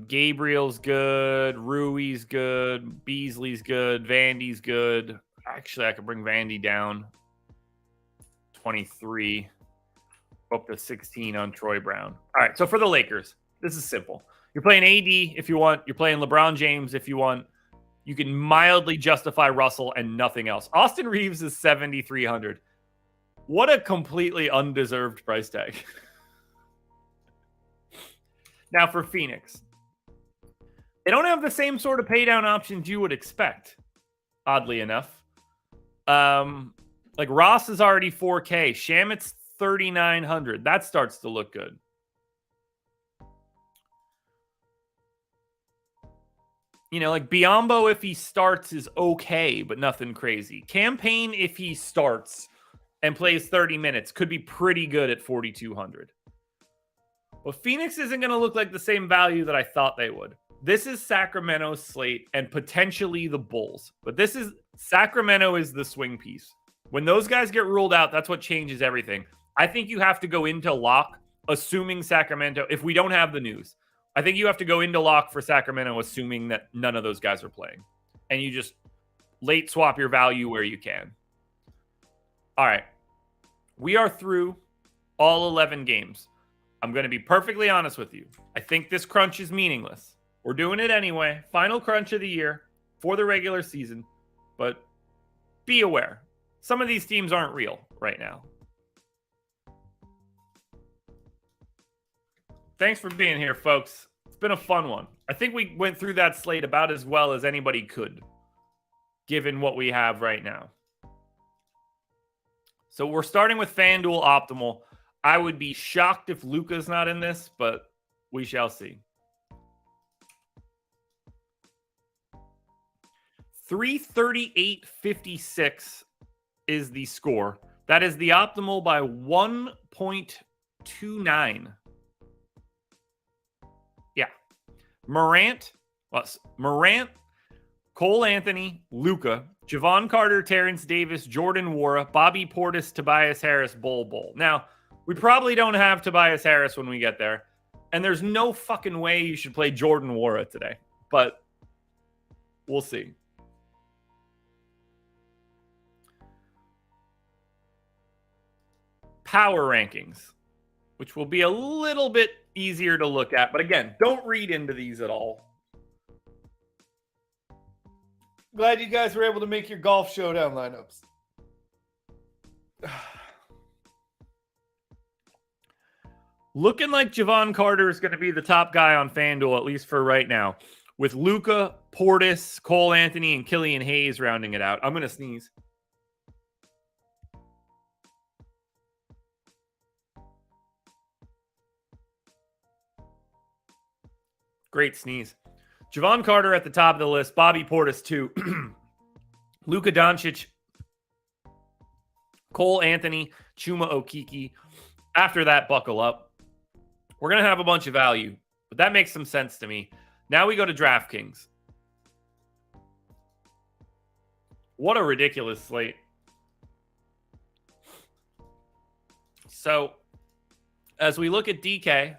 Gabriel's good. Rui's good. Beasley's good. Vandy's good. Actually, I could bring Vandy down. 23. Up to 16 on Troy Brown. All right, so for the Lakers, this is simple. You're playing AD if you want. You're playing LeBron James if you want. You can mildly justify Russell and nothing else. Austin Reeves is 7,300. What a completely undeserved price tag. Now for Phoenix, they don't have the same sort of pay down options you would expect, oddly enough. Like Ross is already 4K. Shamit's 3,900. That starts to look good. You know, like Biyombo, if he starts, is okay, but nothing crazy. Campaign, if he starts and plays 30 minutes, could be pretty good at 4,200. Well, Phoenix isn't going to look like the same value that I thought they would. This is Sacramento's slate and potentially the Bulls. But this is Sacramento is the swing piece. When those guys get ruled out, that's what changes everything. I think you have to go into lock, assuming Sacramento, if we don't have the news, I think you have to go into lock for Sacramento, assuming that none of those guys are playing. And you just late swap your value where you can. All right. We are through all 11 games. I'm going to be perfectly honest with you. I think this crunch is meaningless. We're doing it anyway. Final crunch of the year for the regular season. But be aware. Some of these teams aren't real right now. Thanks for being here, folks. It's been a fun one. I think we went through that slate about as well as anybody could, given what we have right now. So we're starting with FanDuel Optimal. I would be shocked if Luka's not in this, but we shall see. 338.56 is the score. That is the optimal by 1.29. Yeah. Morant, Cole Anthony, Luka, Javon Carter, Terrence Davis, Jordan Nwora, Bobby Portis, Tobias Harris, Bol. Now, we probably don't have Tobias Harris when we get there. And there's no fucking way you should play Jordan Nwora today. But we'll see. Power rankings, which will be a little bit easier to look at. But again, don't read into these at all. Glad you guys were able to make your golf showdown lineups. Looking like Javon Carter is going to be the top guy on FanDuel, at least for right now, with Luka, Portis, Cole Anthony, and Killian Hayes rounding it out. I'm going to sneeze. Great sneeze. Javon Carter at the top of the list. Bobby Portis, too. Luka Doncic, Cole Anthony, Chuma Okeke. After that, buckle up. We're going to have a bunch of value, but that makes some sense to me. Now we go to DraftKings. What a ridiculous slate. So, as we look at DK,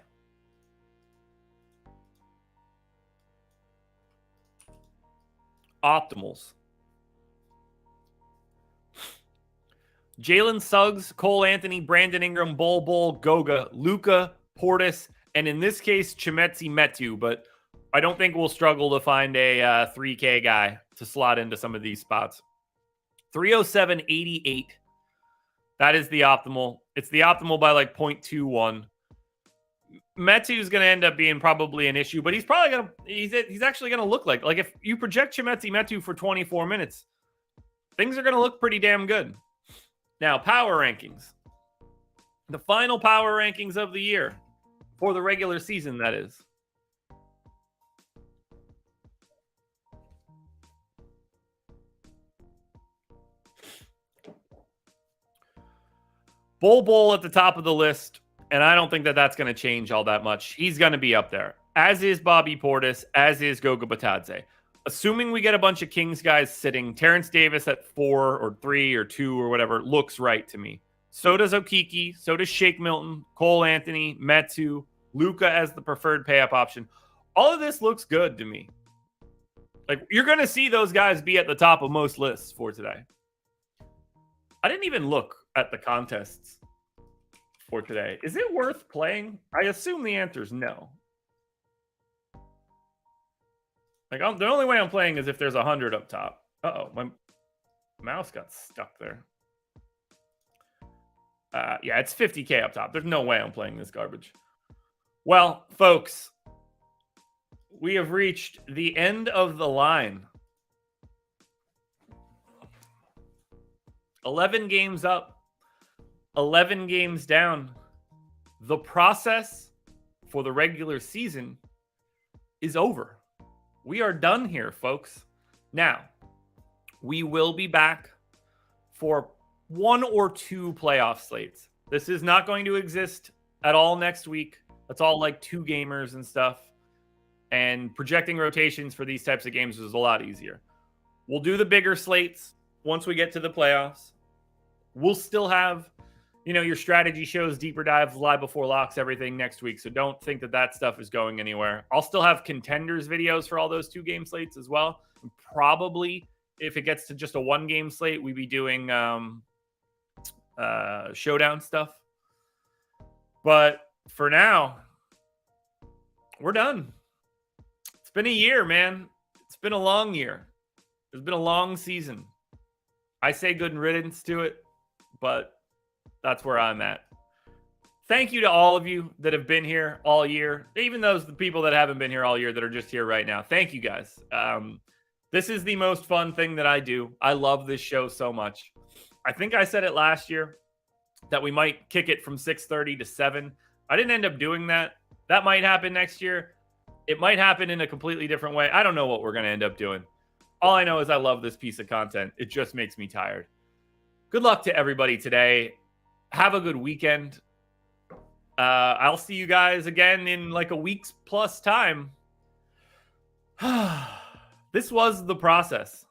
optimals. Jalen Suggs, Cole Anthony, Brandon Ingram, Bol, Goga, Luka, Portis, and in this case, Chimezie Metu. But I don't think we'll struggle to find a 3K guy to slot into some of these spots. 307.88. That is the optimal. It's the optimal by like 0.21. Metu is going to end up being probably an issue, but he's probably going to, he's actually going to look like if you project Chimezie Metu for 24 minutes, things are going to look pretty damn good. Now, power rankings. The final power rankings of the year for the regular season, that is. Bol at the top of the list, and I don't think that that's going to change all that much. He's going to be up there, as is Bobby Portis, as is Goga Bitadze. Assuming we get a bunch of Kings guys sitting, Terrence Davis at 4 or 3 or 2 or whatever looks right to me. So does Okeke. So does Shake Milton, Cole Anthony, Metu, Luka as the preferred pay-up option. All of this looks good to me. Like, you're going to see those guys be at the top of most lists for today. I didn't even look at the contests for today. Is it worth playing? I assume the answer is no. Like, the only way I'm playing is if there's 100 up top. Uh-oh, my mouse got stuck there. Yeah, it's 50K up top. There's no way I'm playing this garbage. Well, folks, we have reached the end of the line. 11 games up, 11 games down. The process for the regular season is over. We are done here, folks. Now, we will be back for 1 or 2 playoff slates. This is not going to exist at all next week. That's all like 2 gamers and stuff. And projecting rotations for these types of games is a lot easier. We'll do the bigger slates once we get to the playoffs. We'll still have, your strategy shows, deeper dives, live before locks, everything next week. So don't think that that stuff is going anywhere. I'll still have contenders videos for all those 2 game slates as well. And probably if it gets to just a 1 game slate, we'd be doing showdown stuff. But for now, we're done. It's been a year, man. It's been a long year. It's been a long season. I say good riddance to it, but that's where I'm at. Thank you to all of you that have been here all year, even the people that haven't been here all year that are just here right now. Thank you guys. This is the most fun thing that I do. I love this show so much. I think I said it last year that we might kick it from 6:30 to 7. I didn't end up doing that. That might happen next year. It might happen in a completely different way. I don't know what we're going to end up doing. All I know is I love this piece of content. It just makes me tired. Good luck to everybody today. Have a good weekend. I'll see you guys again in like a week's plus time. This was the process.